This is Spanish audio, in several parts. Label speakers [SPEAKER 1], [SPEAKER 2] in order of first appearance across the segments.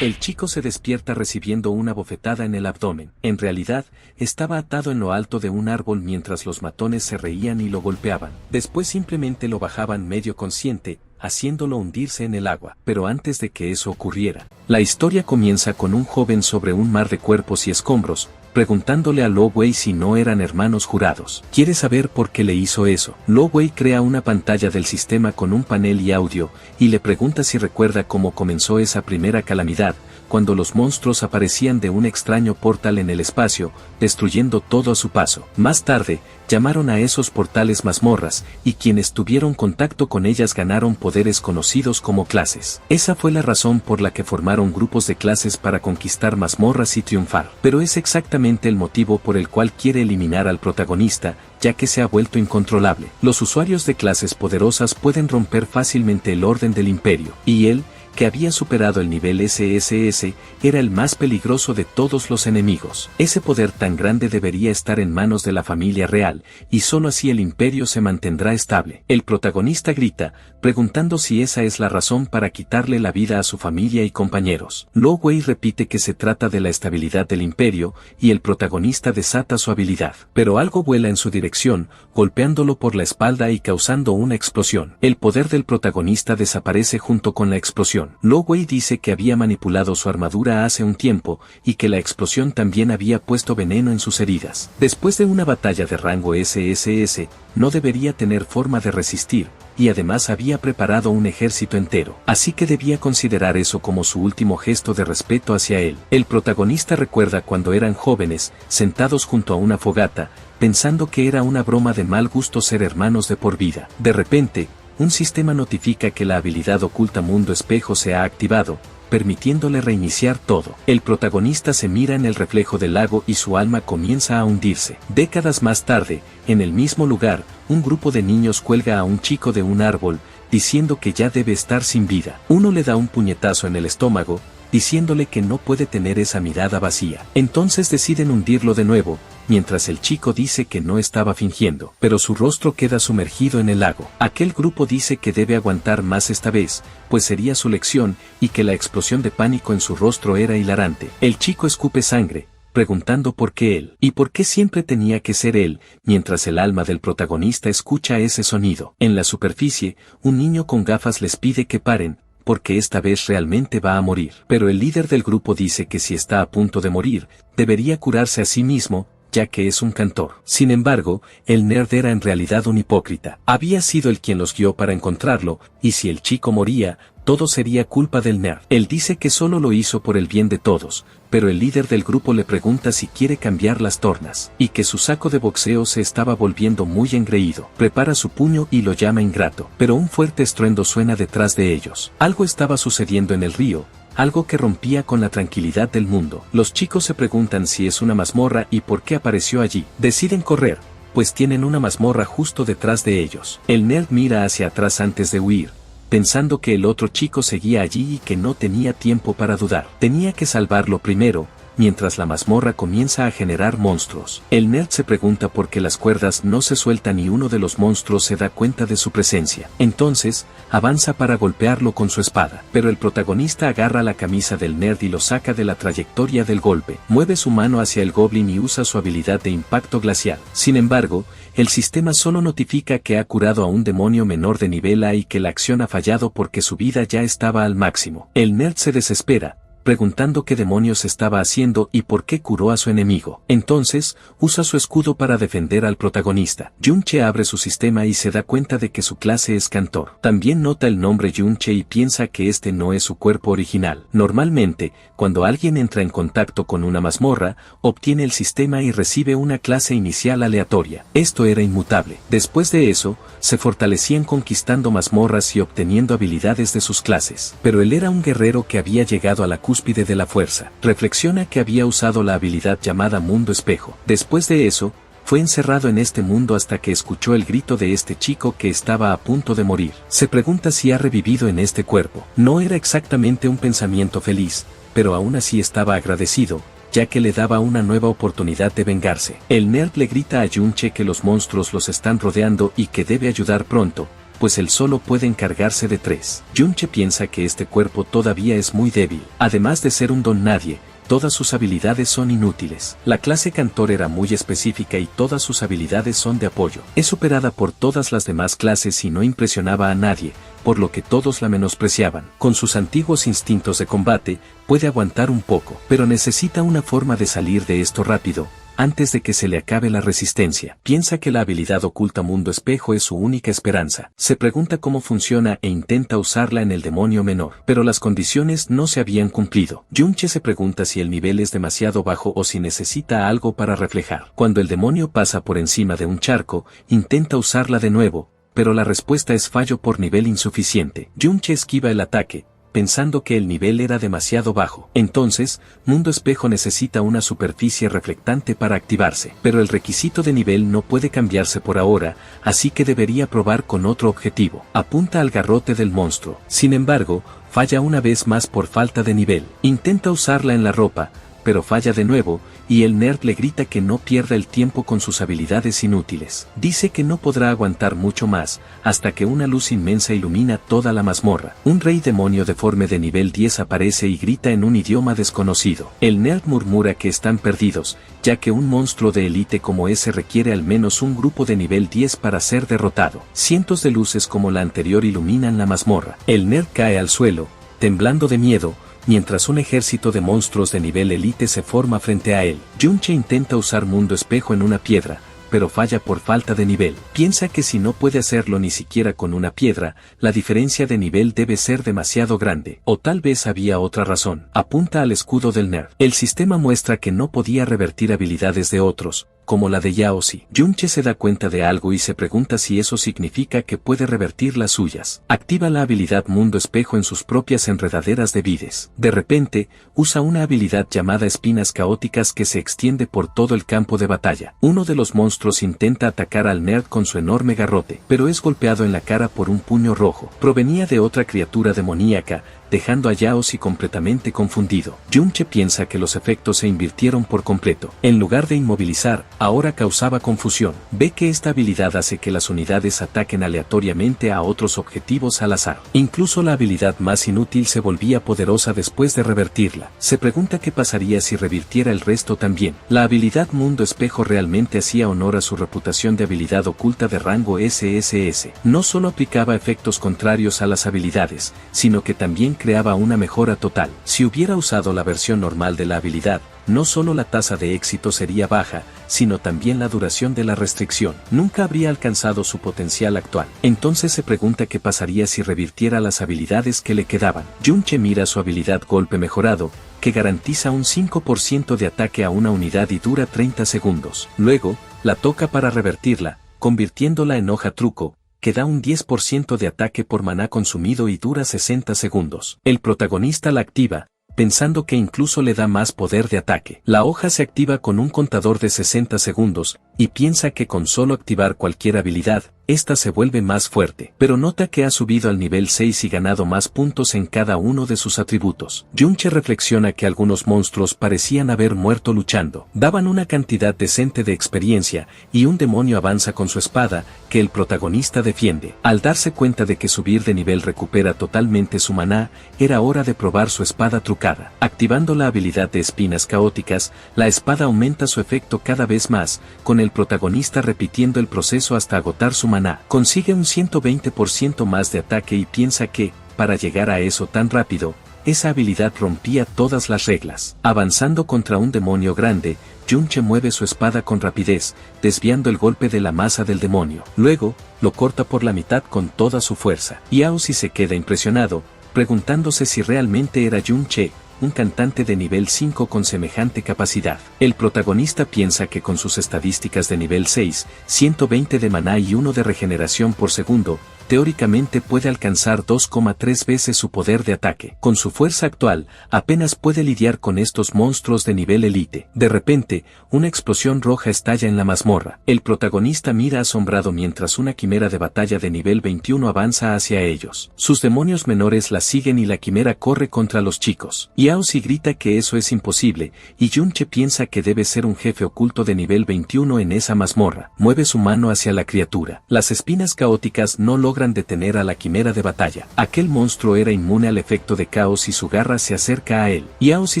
[SPEAKER 1] El chico se despierta recibiendo una bofetada en el abdomen. En realidad, estaba atado en lo alto de un árbol mientras los matones se reían y lo golpeaban. Después simplemente lo bajaban medio consciente, haciéndolo hundirse en el agua. Pero antes de que eso ocurriera, la historia comienza con un joven sobre un mar de cuerpos y escombros, preguntándole a Lo Wei si no eran hermanos jurados. Quiere saber por qué le hizo eso. Lo Wei crea una pantalla del sistema con un panel y audio, y le pregunta si recuerda cómo comenzó esa primera calamidad, cuando los monstruos aparecían de un extraño portal en el espacio, destruyendo todo a su paso. Más tarde, llamaron a esos portales mazmorras, y quienes tuvieron contacto con ellas ganaron poderes conocidos como clases. Esa fue la razón por la que formaron grupos de clases para conquistar mazmorras y triunfar. Pero es exactamente el motivo por el cual quiere eliminar al protagonista, ya que se ha vuelto incontrolable. Los usuarios de clases poderosas pueden romper fácilmente el orden del imperio, y él, que había superado el nivel SSS, era el más peligroso de todos los enemigos. Ese poder tan grande debería estar en manos de la familia real, y solo así el imperio se mantendrá estable. El protagonista grita, preguntando si esa es la razón para quitarle la vida a su familia y compañeros. Lo Wei repite que se trata de la estabilidad del imperio, y el protagonista desata su habilidad. Pero algo vuela en su dirección, golpeándolo por la espalda y causando una explosión. El poder del protagonista desaparece junto con la explosión. Lo Wei dice que había manipulado su armadura hace un tiempo, y que la explosión también había puesto veneno en sus heridas. Después de una batalla de rango SSS, no debería tener forma de resistir, y además había preparado un ejército entero. Así que debía considerar eso como su último gesto de respeto hacia él. El protagonista recuerda cuando eran jóvenes, sentados junto a una fogata, pensando que era una broma de mal gusto ser hermanos de por vida. De repente, un sistema notifica que la habilidad oculta Mundo Espejo se ha activado, permitiéndole reiniciar todo. El protagonista se mira en el reflejo del lago y su alma comienza a hundirse. Décadas más tarde, en el mismo lugar, un grupo de niños cuelga a un chico de un árbol, diciendo que ya debe estar sin vida. Uno le da un puñetazo en el estómago, diciéndole que no puede tener esa mirada vacía. Entonces deciden hundirlo de nuevo, mientras el chico dice que no estaba fingiendo, pero su rostro queda sumergido en el lago. Aquel grupo dice que debe aguantar más esta vez, pues sería su lección, y que la explosión de pánico en su rostro era hilarante. El chico escupe sangre, preguntando por qué él, y por qué siempre tenía que ser él, mientras el alma del protagonista escucha ese sonido. En la superficie, un niño con gafas les pide que paren, porque esta vez realmente va a morir. Pero el líder del grupo dice que si está a punto de morir, debería curarse a sí mismo, ya que es un cantor. Sin embargo, el nerd era en realidad un hipócrita. Había sido el quien los guió para encontrarlo, y si el chico moría, todo sería culpa del nerd. Él dice que solo lo hizo por el bien de todos, pero el líder del grupo le pregunta si quiere cambiar las tornas, y que su saco de boxeo se estaba volviendo muy engreído. Prepara su puño y lo llama ingrato, pero un fuerte estruendo suena detrás de ellos. Algo estaba sucediendo en el río, algo que rompía con la tranquilidad del mundo. Los chicos se preguntan si es una mazmorra y por qué apareció allí. Deciden correr, pues tienen una mazmorra justo detrás de ellos. El nerd mira hacia atrás antes de huir, pensando que el otro chico seguía allí y que no tenía tiempo para dudar. Tenía que salvarlo primero, mientras la mazmorra comienza a generar monstruos. El nerd se pregunta por qué las cuerdas no se sueltan y uno de los monstruos se da cuenta de su presencia. Entonces, avanza para golpearlo con su espada. Pero el protagonista agarra la camisa del nerd y lo saca de la trayectoria del golpe. Mueve su mano hacia el goblin y usa su habilidad de impacto glacial. Sin embargo, el sistema solo notifica que ha curado a un demonio menor de nivel A y que la acción ha fallado porque su vida ya estaba al máximo. El nerd se desespera, preguntando qué demonios estaba haciendo y por qué curó a su enemigo. Entonces, usa su escudo para defender al protagonista. Yunche abre su sistema y se da cuenta de que su clase es cantor. También nota el nombre Yunche y piensa que este no es su cuerpo original. Normalmente, cuando alguien entra en contacto con una mazmorra, obtiene el sistema y recibe una clase inicial aleatoria. Esto era inmutable. Después de eso, se fortalecían conquistando mazmorras y obteniendo habilidades de sus clases. Pero él era un guerrero que había llegado a la cúspide de la fuerza. Reflexiona que había usado la habilidad llamada Mundo Espejo. Después de eso, fue encerrado en este mundo hasta que escuchó el grito de este chico que estaba a punto de morir. Se pregunta si ha revivido en este cuerpo. No era exactamente un pensamiento feliz, pero aún así estaba agradecido, ya que le daba una nueva oportunidad de vengarse. El nerd le grita a Yunche que los monstruos los están rodeando y que debe ayudar pronto, pues él solo puede encargarse de 3. Yunche piensa que este cuerpo todavía es muy débil. Además de ser un don nadie, todas sus habilidades son inútiles. La clase cantor era muy específica y todas sus habilidades son de apoyo. Es superada por todas las demás clases y no impresionaba a nadie, por lo que todos la menospreciaban. Con sus antiguos instintos de combate, puede aguantar un poco, pero necesita una forma de salir de esto rápido, antes de que se le acabe la resistencia. Piensa que la habilidad oculta Mundo Espejo es su única esperanza. Se pregunta cómo funciona e intenta usarla en el demonio menor, pero las condiciones no se habían cumplido. Yunche se pregunta si el nivel es demasiado bajo o si necesita algo para reflejar. Cuando el demonio pasa por encima de un charco, intenta usarla de nuevo, pero la respuesta es fallo por nivel insuficiente. Yunche esquiva el ataque, pensando que el nivel era demasiado bajo. Entonces, Mundo Espejo necesita una superficie reflectante para activarse, pero el requisito de nivel no puede cambiarse por ahora, así que debería probar con otro objetivo. Apunta al garrote del monstruo. Sin embargo, falla una vez más por falta de nivel. Intenta usarla en la ropa, pero falla de nuevo, y el nerd le grita que no pierda el tiempo con sus habilidades inútiles. Dice que no podrá aguantar mucho más, hasta que una luz inmensa ilumina toda la mazmorra. Un rey demonio deforme de nivel 10 aparece y grita en un idioma desconocido. El nerd murmura que están perdidos, ya que un monstruo de élite como ese requiere al menos un grupo de nivel 10 para ser derrotado. Cientos de luces como la anterior iluminan la mazmorra. El nerd cae al suelo, temblando de miedo, mientras un ejército de monstruos de nivel élite se forma frente a él. Yunche intenta usar Mundo Espejo en una piedra, pero falla por falta de nivel. Piensa que si no puede hacerlo ni siquiera con una piedra, la diferencia de nivel debe ser demasiado grande. O tal vez había otra razón. Apunta al escudo del nerd. El sistema muestra que no podía revertir habilidades de otros, como la de Yaozi. Yunche se da cuenta de algo y se pregunta si eso significa que puede revertir las suyas. Activa la habilidad Mundo Espejo en sus propias enredaderas de vides. De repente, usa una habilidad llamada Espinas Caóticas que se extiende por todo el campo de batalla. Uno de los monstruos intenta atacar al nerd con su enorme garrote, pero es golpeado en la cara por un puño rojo. Provenía de otra criatura demoníaca, dejando a Yaozi completamente confundido. Yunche piensa que los efectos se invirtieron por completo. En lugar de inmovilizar, ahora causaba confusión. Ve que esta habilidad hace que las unidades ataquen aleatoriamente a otros objetivos al azar. Incluso la habilidad más inútil se volvía poderosa después de revertirla. Se pregunta qué pasaría si revirtiera el resto también. La habilidad Mundo Espejo realmente hacía honor a su reputación de habilidad oculta de rango SSS. No solo aplicaba efectos contrarios a las habilidades, sino que también creaba una mejora total. Si hubiera usado la versión normal de la habilidad, no solo la tasa de éxito sería baja, sino también la duración de la restricción. Nunca habría alcanzado su potencial actual. Entonces se pregunta qué pasaría si revirtiera las habilidades que le quedaban. Yunche mira su habilidad Golpe Mejorado, que garantiza un 5% de ataque a una unidad y dura 30 segundos. Luego, la toca para revertirla, convirtiéndola en Hoja Truco, que da un 10% de ataque por maná consumido y dura 60 segundos. El protagonista la activa, pensando que incluso le da más poder de ataque. La hoja se activa con un contador de 60 segundos, y piensa que con solo activar cualquier habilidad, esta se vuelve más fuerte. Pero nota que ha subido al nivel 6 y ganado más puntos en cada uno de sus atributos. Yunche reflexiona que algunos monstruos parecían haber muerto luchando. Daban una cantidad decente de experiencia, y un demonio avanza con su espada, que el protagonista defiende. Al darse cuenta de que subir de nivel recupera totalmente su maná, era hora de probar su espada trucada. Activando la habilidad de Espinas Caóticas, la espada aumenta su efecto cada vez más, con el protagonista repitiendo el proceso hasta agotar su maná. Consigue un 120% más de ataque y piensa que, para llegar a eso tan rápido, esa habilidad rompía todas las reglas. Avanzando contra un demonio grande, Yunche mueve su espada con rapidez, desviando el golpe de la masa del demonio. Luego, lo corta por la mitad con toda su fuerza. Yaozi se queda impresionado, preguntándose si realmente era Yunche, un cantante de nivel 5 con semejante capacidad. El protagonista piensa que con sus estadísticas de nivel 6, 120 de maná y 1 de regeneración por segundo, teóricamente puede alcanzar 2,3 veces su poder de ataque. Con su fuerza actual, apenas puede lidiar con estos monstruos de nivel élite. De repente, una explosión roja estalla en la mazmorra. El protagonista mira asombrado mientras una quimera de batalla de nivel 21 avanza hacia ellos. Sus demonios menores la siguen y la quimera corre contra los chicos. Yaozi grita que eso es imposible, y Yunche piensa que debe ser un jefe oculto de nivel 21 en esa mazmorra. Mueve su mano hacia la criatura. Las espinas caóticas no logran logran detener a la quimera de batalla. Aquel monstruo era inmune al efecto de caos y su garra se acerca a él. Yaozi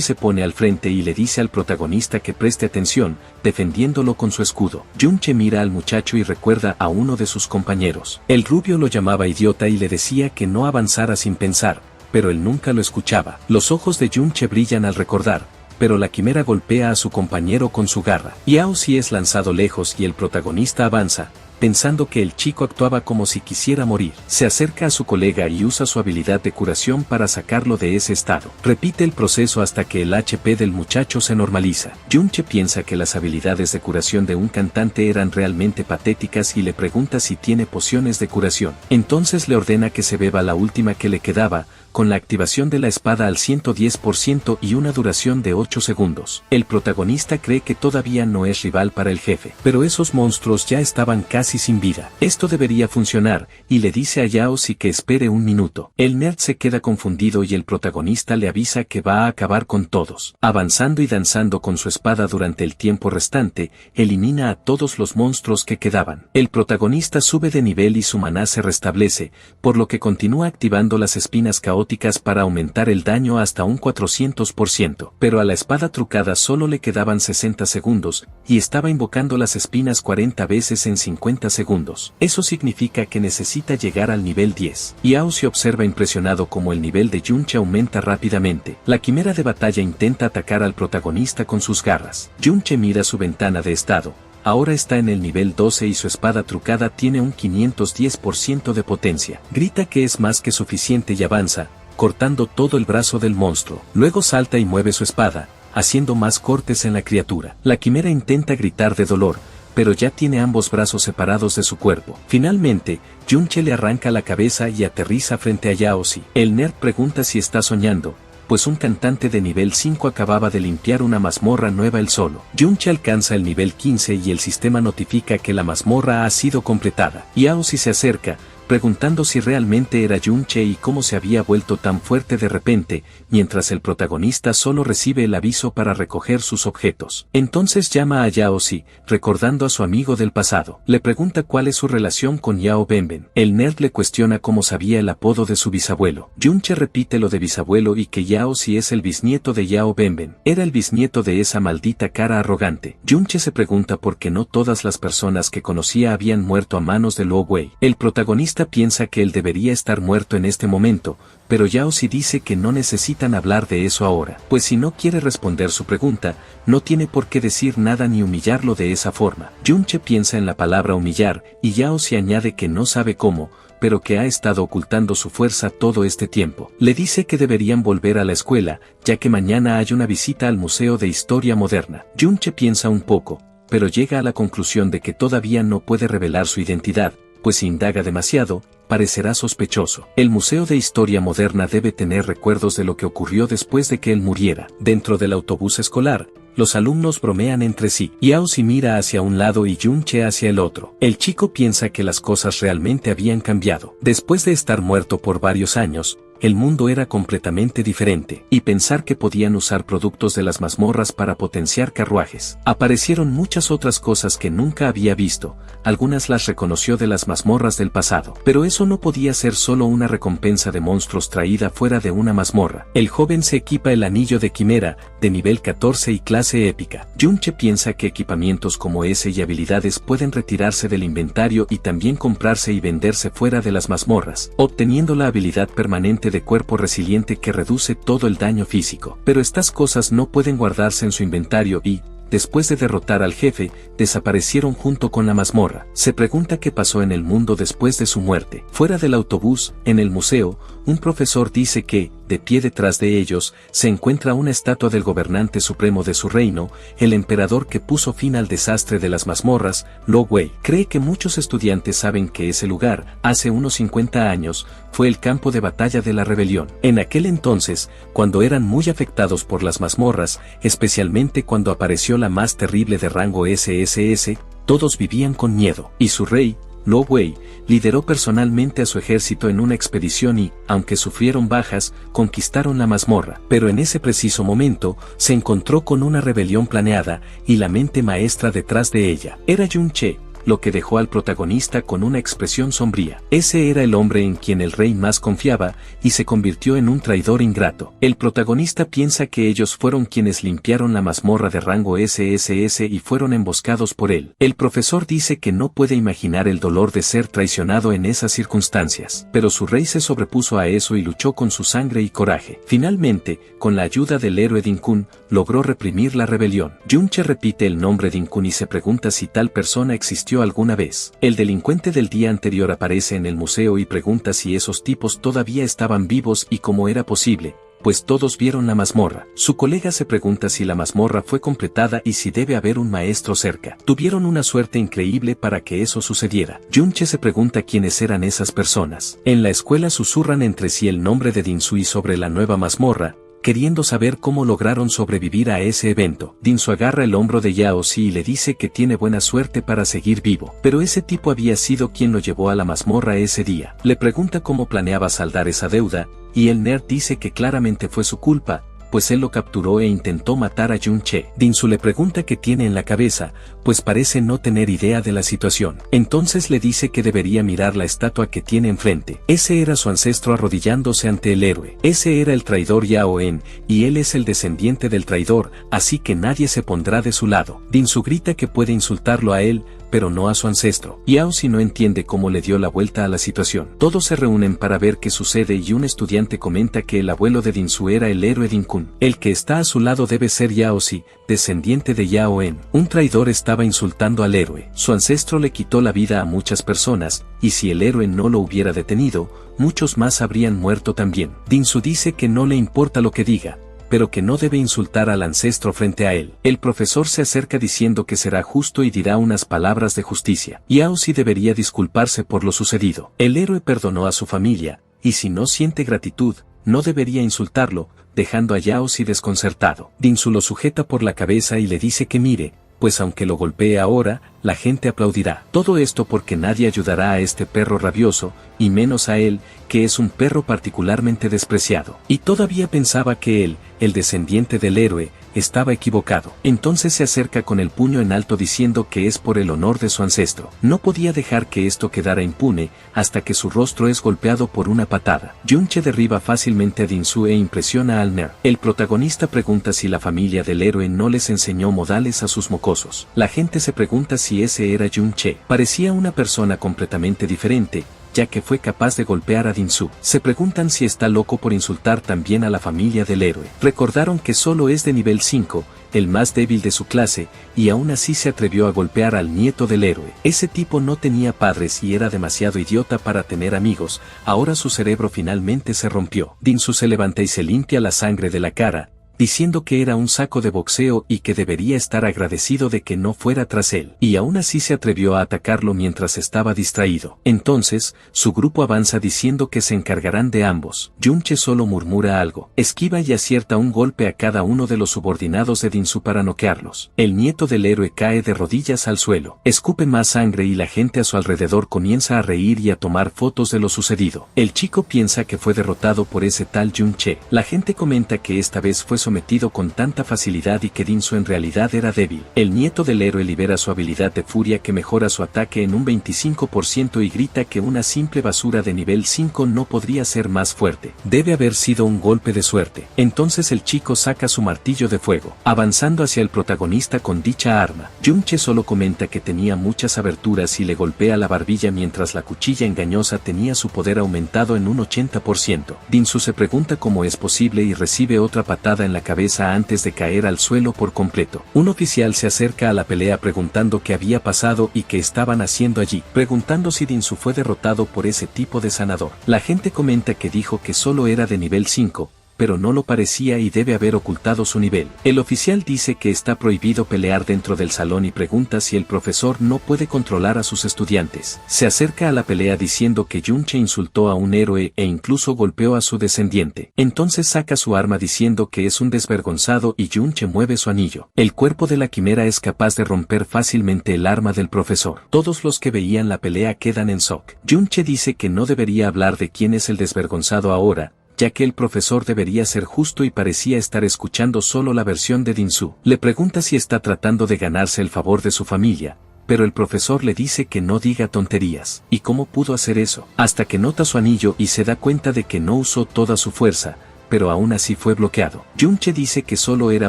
[SPEAKER 1] se pone al frente y le dice al protagonista que preste atención, defendiéndolo con su escudo. Junche mira al muchacho y recuerda a uno de sus compañeros. El rubio lo llamaba idiota y le decía que no avanzara sin pensar, pero él nunca lo escuchaba. Los ojos de Junche brillan al recordar, pero la quimera golpea a su compañero con su garra. Yaozi es lanzado lejos y el protagonista avanza, pensando que el chico actuaba como si quisiera morir. Se acerca a su colega y usa su habilidad de curación para sacarlo de ese estado. Repite el proceso hasta que el HP del muchacho se normaliza. Junche piensa que las habilidades de curación de un cantante eran realmente patéticas y le pregunta si tiene pociones de curación. Entonces le ordena que se beba la última que le quedaba, con la activación de la espada al 110% y una duración de 8 segundos. El protagonista cree que todavía no es rival para el jefe, pero esos monstruos ya estaban casi sin vida. Esto debería funcionar, y le dice a Yaozi que espere un minuto. El nerd se queda confundido y el protagonista le avisa que va a acabar con todos. Avanzando y danzando con su espada durante el tiempo restante, elimina a todos los monstruos que quedaban. El protagonista sube de nivel y su maná se restablece, por lo que continúa activando las espinas caóticas para aumentar el daño hasta un 400%. Pero a la espada trucada solo le quedaban 60 segundos, y estaba invocando las espinas 40 veces en 50 segundos. Eso significa que necesita llegar al nivel 10. Yaozi observa impresionado como el nivel de Junche aumenta rápidamente. La quimera de batalla intenta atacar al protagonista con sus garras. Junche mira su ventana de estado. Ahora está en el nivel 12 y su espada trucada tiene un 510% de potencia. Grita que es más que suficiente y avanza, cortando todo el brazo del monstruo. Luego salta y mueve su espada, haciendo más cortes en la criatura. La quimera intenta gritar de dolor, pero ya tiene ambos brazos separados de su cuerpo. Finalmente, Junche le arranca la cabeza y aterriza frente a Yaozi. El nerd pregunta si está soñando, pues un cantante de nivel 5 acababa de limpiar una mazmorra nueva él solo. Junche alcanza el nivel 15 y el sistema notifica que la mazmorra ha sido completada. Yaozi se acerca, preguntando si realmente era Junche y cómo se había vuelto tan fuerte de repente, mientras el protagonista solo recibe el aviso para recoger sus objetos. Entonces llama a Yaozi, recordando a su amigo del pasado. Le pregunta cuál es su relación con Yao Benben. El nerd le cuestiona cómo sabía el apodo de su bisabuelo. Junche repite lo de bisabuelo y que Yaozi es el bisnieto de Yao Benben. Era el bisnieto de esa maldita cara arrogante. Junche se pregunta por qué no todas las personas que conocía habían muerto a manos de Luo Wei. El protagonista piensa que él debería estar muerto en este momento, pero Yaozi dice que no necesitan hablar de eso ahora, pues si no quiere responder su pregunta, no tiene por qué decir nada ni humillarlo de esa forma. Junche piensa en la palabra humillar, y Yaozi añade que no sabe cómo, pero que ha estado ocultando su fuerza todo este tiempo. Le dice que deberían volver a la escuela, ya que mañana hay una visita al Museo de Historia Moderna. Junche piensa un poco, pero llega a la conclusión de que todavía no puede revelar su identidad, pues si indaga demasiado, parecerá sospechoso. El Museo de Historia Moderna debe tener recuerdos de lo que ocurrió después de que él muriera. Dentro del autobús escolar, los alumnos bromean entre sí. Yaozi mira hacia un lado y Junche hacia el otro. El chico piensa que las cosas realmente habían cambiado. Después de estar muerto por varios años, el mundo era completamente diferente, y pensar que podían usar productos de las mazmorras para potenciar carruajes. Aparecieron muchas otras cosas que nunca había visto, algunas las reconoció de las mazmorras del pasado, pero eso no podía ser solo una recompensa de monstruos traída fuera de una mazmorra. El joven se equipa el anillo de quimera, de nivel 14 y clase épica. Junche piensa que equipamientos como ese y habilidades pueden retirarse del inventario y también comprarse y venderse fuera de las mazmorras, obteniendo la habilidad permanente de cuerpo resiliente que reduce todo el daño físico. Pero estas cosas no pueden guardarse en su inventario y, después de derrotar al jefe, desaparecieron junto con la mazmorra. Se pregunta qué pasó en el mundo después de su muerte. Fuera del autobús, en el museo, un profesor dice que, de pie detrás de ellos, se encuentra una estatua del gobernante supremo de su reino, el emperador que puso fin al desastre de las mazmorras, Luo Wei. Cree que muchos estudiantes saben que ese lugar, hace unos 50 años, fue el campo de batalla de la rebelión. En aquel entonces, cuando eran muy afectados por las mazmorras, especialmente cuando apareció la más terrible de rango SSS, todos vivían con miedo, y su rey, Luo Wei, lideró personalmente a su ejército en una expedición y, aunque sufrieron bajas, conquistaron la mazmorra. Pero en ese preciso momento, se encontró con una rebelión planeada, y la mente maestra detrás de ella. Era Junche, lo que dejó al protagonista con una expresión sombría. Ese era el hombre en quien el rey más confiaba, y se convirtió en un traidor ingrato. El protagonista piensa que ellos fueron quienes limpiaron la mazmorra de rango SSS y fueron emboscados por él. El profesor dice que no puede imaginar el dolor de ser traicionado en esas circunstancias, pero su rey se sobrepuso a eso y luchó con su sangre y coraje. Finalmente, con la ayuda del héroe Din-Kun, logró reprimir la rebelión. Yunche repite el nombre Din-Kun y se pregunta si tal persona existió alguna vez. El delincuente del día anterior aparece en el museo y pregunta si esos tipos todavía estaban vivos y cómo era posible, pues todos vieron la mazmorra. Su colega se pregunta si la mazmorra fue completada y si debe haber un maestro cerca. Tuvieron una suerte increíble para que eso sucediera. Yunche se pregunta quiénes eran esas personas. En la escuela susurran entre sí el nombre de Din-Su sobre la nueva mazmorra, queriendo saber cómo lograron sobrevivir a ese evento. Din-Su agarra el hombro de Yao Si y le dice que tiene buena suerte para seguir vivo. Pero ese tipo había sido quien lo llevó a la mazmorra ese día. Le pregunta cómo planeaba saldar esa deuda, y el nerd dice que claramente fue su culpa, pues él lo capturó e intentó matar a Yunche. Din-Su le pregunta qué tiene en la cabeza, pues parece no tener idea de la situación. Entonces le dice que debería mirar la estatua que tiene enfrente. Ese era su ancestro arrodillándose ante el héroe. Ese era el traidor Yao En, y él es el descendiente del traidor, así que nadie se pondrá de su lado. Din-Su grita que puede insultarlo a él, pero no a su ancestro. Yao Si no entiende cómo le dio la vuelta a la situación. Todos se reúnen para ver qué sucede y un estudiante comenta que el abuelo de Din-Su era el héroe Din-Kun. El que está a su lado debe ser Yao Si, descendiente de Yao En. Un traidor estaba insultando al héroe. Su ancestro le quitó la vida a muchas personas, y si el héroe no lo hubiera detenido, muchos más habrían muerto también. Din-Su dice que no le importa lo que diga, pero que no debe insultar al ancestro frente a él. El profesor se acerca diciendo que será justo y dirá unas palabras de justicia. Yao Si debería disculparse por lo sucedido. El héroe perdonó a su familia, y si no siente gratitud, no debería insultarlo, dejando a Yao Si desconcertado. Din-Su lo sujeta por la cabeza y le dice que mire, pues aunque lo golpee ahora, la gente aplaudirá. Todo esto porque nadie ayudará a este perro rabioso, y menos a él, que es un perro particularmente despreciado. Y todavía pensaba que él, el descendiente del héroe, estaba equivocado. Entonces se acerca con el puño en alto diciendo que es por el honor de su ancestro. No podía dejar que esto quedara impune, hasta que su rostro es golpeado por una patada. Yunche derriba fácilmente a Din-Su e impresiona al nerd. El protagonista pregunta si la familia del héroe no les enseñó modales a sus mocosos. La gente se pregunta si ese era Yunche. Parecía una persona completamente diferente, ya que fue capaz de golpear a Din-Su. Se preguntan si está loco por insultar también a la familia del héroe. Recordaron que solo es de nivel 5, el más débil de su clase, y aún así se atrevió a golpear al nieto del héroe. Ese tipo no tenía padres y era demasiado idiota para tener amigos. Ahora su cerebro finalmente se rompió. Din-Su se levanta y se limpia la sangre de la cara, diciendo que era un saco de boxeo y que debería estar agradecido de que no fuera tras él. Y aún así se atrevió a atacarlo mientras estaba distraído. Entonces, su grupo avanza diciendo que se encargarán de ambos. Yunche solo murmura algo, esquiva y acierta un golpe a cada uno de los subordinados de Din-Su para noquearlos. El nieto del héroe cae de rodillas al suelo. Escupe más sangre y la gente a su alrededor comienza a reír y a tomar fotos de lo sucedido. El chico piensa que fue derrotado por ese tal Yunche. La gente comenta que esta vez fue sometido con tanta facilidad y que Din-Su en realidad era débil. El nieto del héroe libera su habilidad de furia que mejora su ataque en un 25% y grita que una simple basura de nivel 5 no podría ser más fuerte. Debe haber sido un golpe de suerte. Entonces el chico saca su martillo de fuego, avanzando hacia el protagonista con dicha arma. Yunche solo comenta que tenía muchas aberturas y le golpea la barbilla mientras la cuchilla engañosa tenía su poder aumentado en un 80%. Din-Su se pregunta cómo es posible y recibe otra patada en la cabeza antes de caer al suelo por completo. Un oficial se acerca a la pelea preguntando qué había pasado y qué estaban haciendo allí, preguntando si Din-Su fue derrotado por ese tipo de sanador. La gente comenta que dijo que solo era de nivel 5, pero no lo parecía y debe haber ocultado su nivel. El oficial dice que está prohibido pelear dentro del salón y pregunta si el profesor no puede controlar a sus estudiantes. Se acerca a la pelea diciendo que Yunche insultó a un héroe e incluso golpeó a su descendiente. Entonces saca su arma diciendo que es un desvergonzado y Yunche mueve su anillo. El cuerpo de la quimera es capaz de romper fácilmente el arma del profesor. Todos los que veían la pelea quedan en shock. Yunche dice que no debería hablar de quién es el desvergonzado ahora, ya que el profesor debería ser justo y parecía estar escuchando solo la versión de Din-Su. Le pregunta si está tratando de ganarse el favor de su familia, pero el profesor le dice que no diga tonterías. ¿Y cómo pudo hacer eso? Hasta que nota su anillo y se da cuenta de que no usó toda su fuerza, pero aún así fue bloqueado. Junche dice que solo era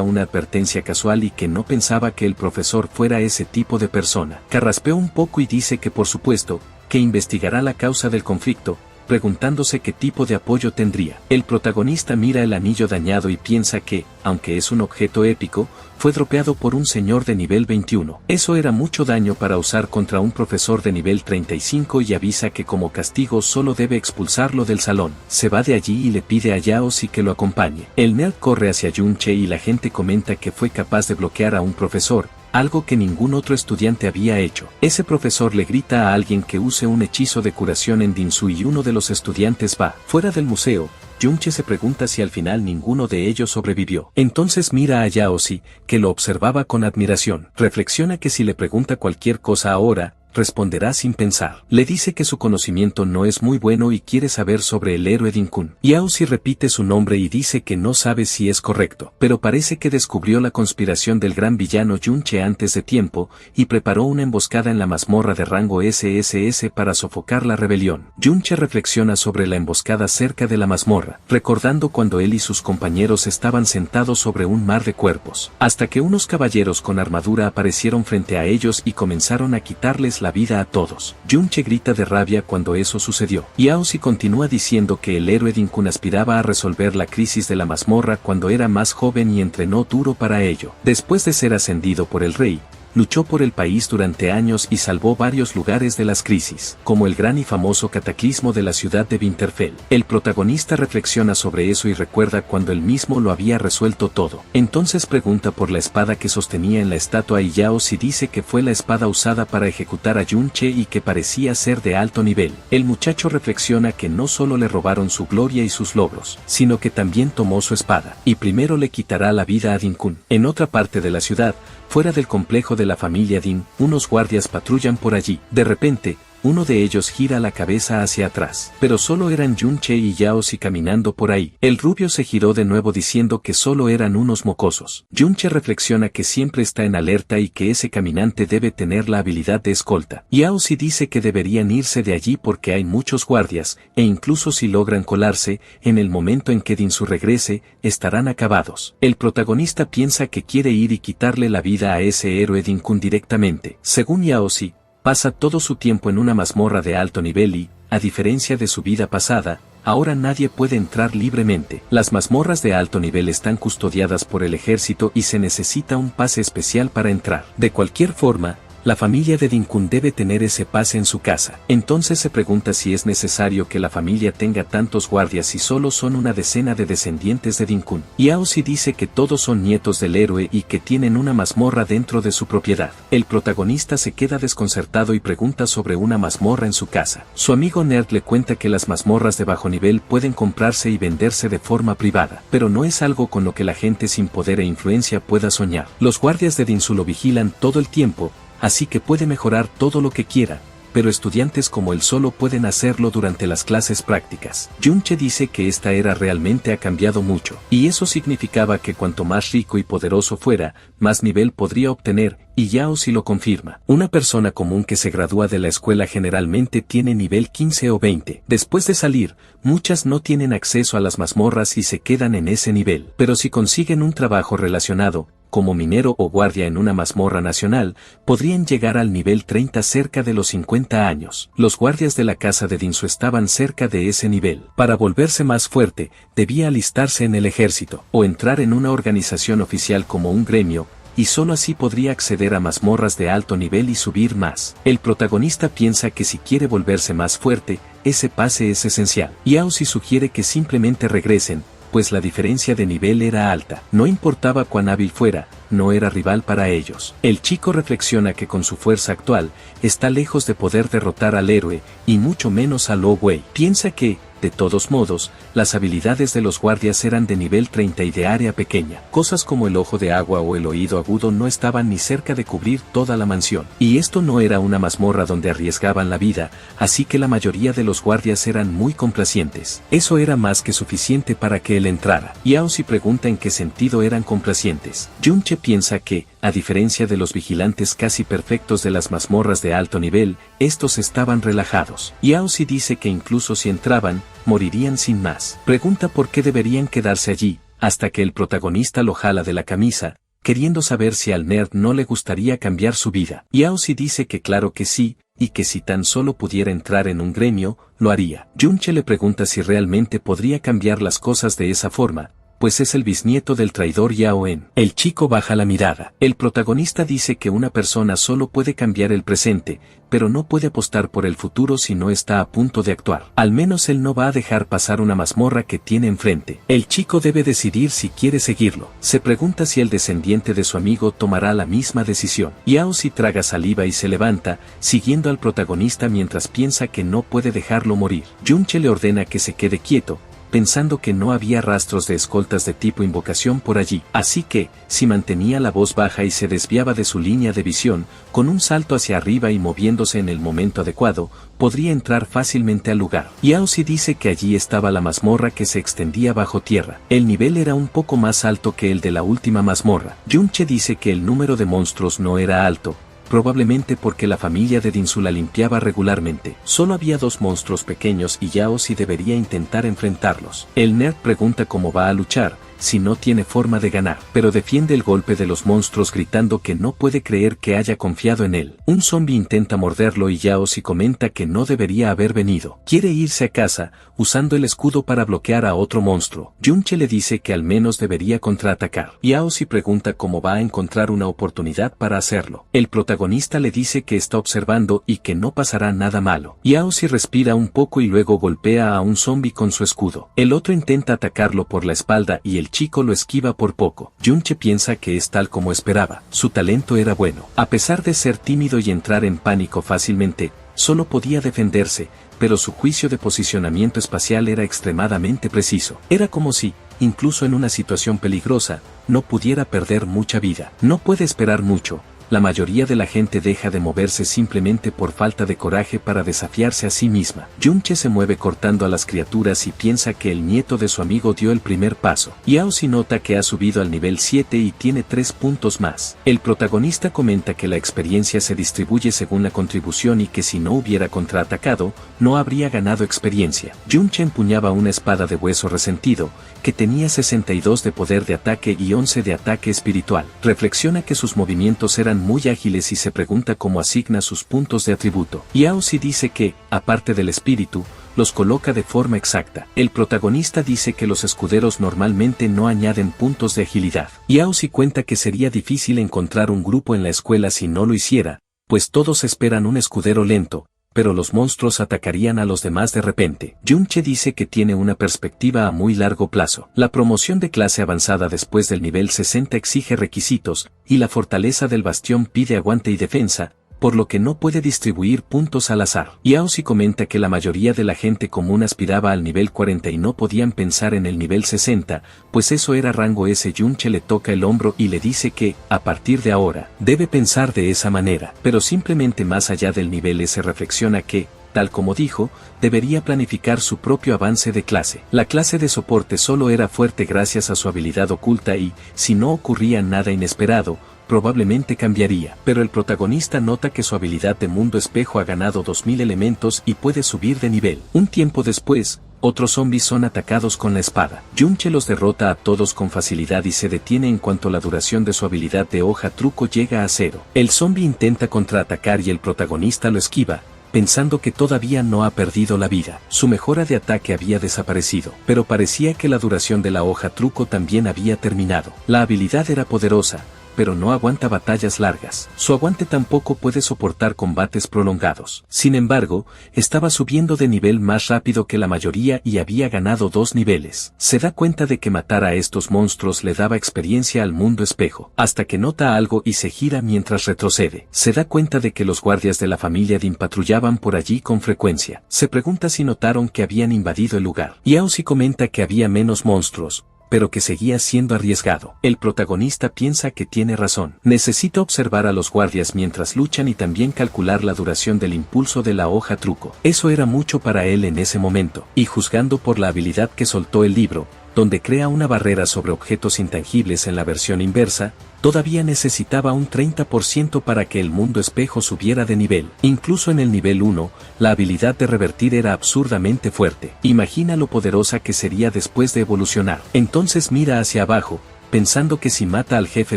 [SPEAKER 1] una advertencia casual y que no pensaba que el profesor fuera ese tipo de persona. Carraspeó un poco y dice que por supuesto, que investigará la causa del conflicto, preguntándose qué tipo de apoyo tendría. El protagonista mira el anillo dañado y piensa que, aunque es un objeto épico, fue dropeado por un señor de nivel 21. Eso era mucho daño para usar contra un profesor de nivel 35 y avisa que como castigo solo debe expulsarlo del salón. Se va de allí y le pide a Yaoshi que lo acompañe. El nerd corre hacia Junche y la gente comenta que fue capaz de bloquear a un profesor, algo que ningún otro estudiante había hecho. Ese profesor le grita a alguien que use un hechizo de curación en Dinsu y uno de los estudiantes va. Fuera del museo, Junche se pregunta si al final ninguno de ellos sobrevivió. Entonces mira a Yaoshi, que lo observaba con admiración. Reflexiona que si le pregunta cualquier cosa ahora, responderá sin pensar. Le dice que su conocimiento no es muy bueno y quiere saber sobre el héroe Dinkun. Yaoshi repite su nombre y dice que no sabe si es correcto, pero parece que descubrió la conspiración del gran villano Junche antes de tiempo, y preparó una emboscada en la mazmorra de rango SSS para sofocar la rebelión. Junche reflexiona sobre la emboscada cerca de la mazmorra, recordando cuando él y sus compañeros estaban sentados sobre un mar de cuerpos, hasta que unos caballeros con armadura aparecieron frente a ellos y comenzaron a quitarles la vida a todos. Junche grita de rabia cuando eso sucedió. Yaoshi continúa diciendo que el héroe Dinkun aspiraba a resolver la crisis de la mazmorra cuando era más joven y entrenó duro para ello. Después de ser ascendido por el rey, luchó por el país durante años y salvó varios lugares de las crisis, como el gran y famoso cataclismo de la ciudad de Winterfell. El protagonista reflexiona sobre eso y recuerda cuando él mismo lo había resuelto todo. Entonces pregunta por la espada que sostenía en la estatua y Yaoshi dice que fue la espada usada para ejecutar a Junche y que parecía ser de alto nivel. El muchacho reflexiona que no solo le robaron su gloria y sus logros, sino que también tomó su espada, y primero le quitará la vida a Dinkun. En otra parte de la ciudad, fuera del complejo de la familia Din, unos guardias patrullan por allí. De repente, uno de ellos gira la cabeza hacia atrás, pero solo eran Junche y Yaoshi caminando por ahí. El rubio se giró de nuevo diciendo que solo eran unos mocosos. Junche reflexiona que siempre está en alerta y que ese caminante debe tener la habilidad de escolta. Yaoshi dice que deberían irse de allí porque hay muchos guardias, e incluso si logran colarse, en el momento en que Dinsu regrese, estarán acabados. El protagonista piensa que quiere ir y quitarle la vida a ese héroe Dinkun directamente. Según Yaoshi, pasa todo su tiempo en una mazmorra de alto nivel y, a diferencia de su vida pasada, ahora nadie puede entrar libremente. Las mazmorras de alto nivel están custodiadas por el ejército y se necesita un pase especial para entrar. De cualquier forma, la familia de Dinkun debe tener ese pase en su casa. Entonces se pregunta si es necesario que la familia tenga tantos guardias si solo son una decena de descendientes de Dinkun. Yaoshi dice que todos son nietos del héroe y que tienen una mazmorra dentro de su propiedad. El protagonista se queda desconcertado y pregunta sobre una mazmorra en su casa. Su amigo nerd le cuenta que las mazmorras de bajo nivel pueden comprarse y venderse de forma privada, pero no es algo con lo que la gente sin poder e influencia pueda soñar. Los guardias de Dinsu lo vigilan todo el tiempo, así que puede mejorar todo lo que quiera, pero estudiantes como él solo pueden hacerlo durante las clases prácticas. Junche dice que esta era realmente ha cambiado mucho, y eso significaba que cuanto más rico y poderoso fuera, más nivel podría obtener, y Yaoshi lo confirma. Una persona común que se gradúa de la escuela generalmente tiene nivel 15 o 20. Después de salir, muchas no tienen acceso a las mazmorras y se quedan en ese nivel, pero si consiguen un trabajo relacionado, como minero o guardia en una mazmorra nacional, podrían llegar al nivel 30 cerca de los 50 años. Los guardias de la casa de Dinsu estaban cerca de ese nivel. Para volverse más fuerte, debía alistarse en el ejército, o entrar en una organización oficial como un gremio, y solo así podría acceder a mazmorras de alto nivel y subir más. El protagonista piensa que si quiere volverse más fuerte, ese pase es esencial. Yaoshi sugiere que simplemente regresen, pues la diferencia de nivel era alta. No importaba cuán hábil fuera, no era rival para ellos. El chico reflexiona que con su fuerza actual, está lejos de poder derrotar al héroe, y mucho menos a Lo Wei. Piensa que, de todos modos, las habilidades de los guardias eran de nivel 30 y de área pequeña. Cosas como el ojo de agua o el oído agudo no estaban ni cerca de cubrir toda la mansión. Y esto no era una mazmorra donde arriesgaban la vida, así que la mayoría de los guardias eran muy complacientes. Eso era más que suficiente para que él entrara. Yaoshi pregunta en qué sentido eran complacientes. Junche piensa que, a diferencia de los vigilantes casi perfectos de las mazmorras de alto nivel, estos estaban relajados. Yaozi dice que incluso si entraban, morirían sin más. Pregunta por qué deberían quedarse allí, hasta que el protagonista lo jala de la camisa, queriendo saber si al nerd no le gustaría cambiar su vida. Yaozi dice que claro que sí, y que si tan solo pudiera entrar en un gremio, lo haría. Junche le pregunta si realmente podría cambiar las cosas de esa forma, pues es el bisnieto del traidor Yao En. El chico baja la mirada. El protagonista dice que una persona solo puede cambiar el presente, pero no puede apostar por el futuro si no está a punto de actuar. Al menos él no va a dejar pasar una mazmorra que tiene enfrente. El chico debe decidir si quiere seguirlo. Se pregunta si el descendiente de su amigo tomará la misma decisión. Yaozi traga saliva y se levanta, siguiendo al protagonista mientras piensa que no puede dejarlo morir. Junche le ordena que se quede quieto, pensando que no había rastros de escoltas de tipo invocación por allí. Así que, si mantenía la voz baja y se desviaba de su línea de visión, con un salto hacia arriba y moviéndose en el momento adecuado, podría entrar fácilmente al lugar. Yaozi dice que allí estaba la mazmorra que se extendía bajo tierra. El nivel era un poco más alto que el de la última mazmorra. Junche dice que el número de monstruos no era alto, probablemente porque la familia de Dinsu la limpiaba regularmente. Solo había 2 monstruos pequeños y Yaozi debería intentar enfrentarlos. El nerd pregunta cómo va a luchar, si no tiene forma de ganar, pero defiende el golpe de los monstruos gritando que no puede creer que haya confiado en él. Un zombie intenta morderlo y Yaozi comenta que no debería haber venido. Quiere irse a casa, usando el escudo para bloquear a otro monstruo. Junche le dice que al menos debería contraatacar. Yaozi pregunta cómo va a encontrar una oportunidad para hacerlo. El protagonista le dice que está observando y que no pasará nada malo. Yaozi respira un poco y luego golpea a un zombie con su escudo. El otro intenta atacarlo por la espalda y el chico lo esquiva por poco. Junche piensa que es tal como esperaba. Su talento era bueno. A pesar de ser tímido y entrar en pánico fácilmente, solo podía defenderse, pero su juicio de posicionamiento espacial era extremadamente preciso. Era como si, incluso en una situación peligrosa, no pudiera perder mucha vida. No puede esperar mucho. La mayoría de la gente deja de moverse simplemente por falta de coraje para desafiarse a sí misma. Junche se mueve cortando a las criaturas y piensa que el nieto de su amigo dio el primer paso. Yaozi nota que ha subido al nivel 7 y tiene 3 puntos más. El protagonista comenta que la experiencia se distribuye según la contribución y que si no hubiera contraatacado, no habría ganado experiencia. Junche empuñaba una espada de hueso resentido, que tenía 62 de poder de ataque y 11 de ataque espiritual. Reflexiona que sus movimientos eran muy ágiles y se pregunta cómo asigna sus puntos de atributo. Yaozi dice que, aparte del espíritu, los coloca de forma exacta. El protagonista dice que los escuderos normalmente no añaden puntos de agilidad. Yaozi cuenta que sería difícil encontrar un grupo en la escuela si no lo hiciera, pues todos esperan un escudero lento, pero los monstruos atacarían a los demás de repente. Junche dice que tiene una perspectiva a muy largo plazo. La promoción de clase avanzada después del nivel 60 exige requisitos, y la fortaleza del bastión pide aguante y defensa, por lo que no puede distribuir puntos al azar. Yaozi comenta que la mayoría de la gente común aspiraba al nivel 40 y no podían pensar en el nivel 60, pues eso era rango S. Junche le toca el hombro y le dice que, a partir de ahora, debe pensar de esa manera, pero simplemente más allá del nivel S reflexiona que, tal como dijo, debería planificar su propio avance de clase. La clase de soporte solo era fuerte gracias a su habilidad oculta y, si no ocurría nada inesperado, probablemente cambiaría. Pero el protagonista nota que su habilidad de mundo espejo ha ganado 2000 elementos y puede subir de nivel. Un tiempo después, otros zombies son atacados con la espada. Junche los derrota a todos con facilidad y se detiene en cuanto la duración de su habilidad de hoja truco llega a 0. El zombie intenta contraatacar y el protagonista lo esquiva, pensando que todavía no ha perdido la vida. Su mejora de ataque había desaparecido, pero parecía que la duración de la hoja truco también había terminado. La habilidad era poderosa, pero no aguanta batallas largas. Su aguante tampoco puede soportar combates prolongados. Sin embargo, estaba subiendo de nivel más rápido que la mayoría y había ganado 2 niveles. Se da cuenta de que matar a estos monstruos le daba experiencia al mundo espejo, hasta que nota algo y se gira mientras retrocede. Se da cuenta de que los guardias de la familia Din patrullaban por allí con frecuencia. Se pregunta si notaron que habían invadido el lugar. Yaozi comenta que había menos monstruos, pero que seguía siendo arriesgado. El protagonista piensa que tiene razón. Necesita observar a los guardias mientras luchan y también calcular la duración del impulso de la hoja truco. Eso era mucho para él en ese momento, y juzgando por la habilidad que soltó el libro, donde crea una barrera sobre objetos intangibles en la versión inversa, todavía necesitaba un 30% para que el mundo espejo subiera de nivel. Incluso en el nivel 1, la habilidad de revertir era absurdamente fuerte. Imagina lo poderosa que sería después de evolucionar. Entonces mira hacia abajo, pensando que si mata al jefe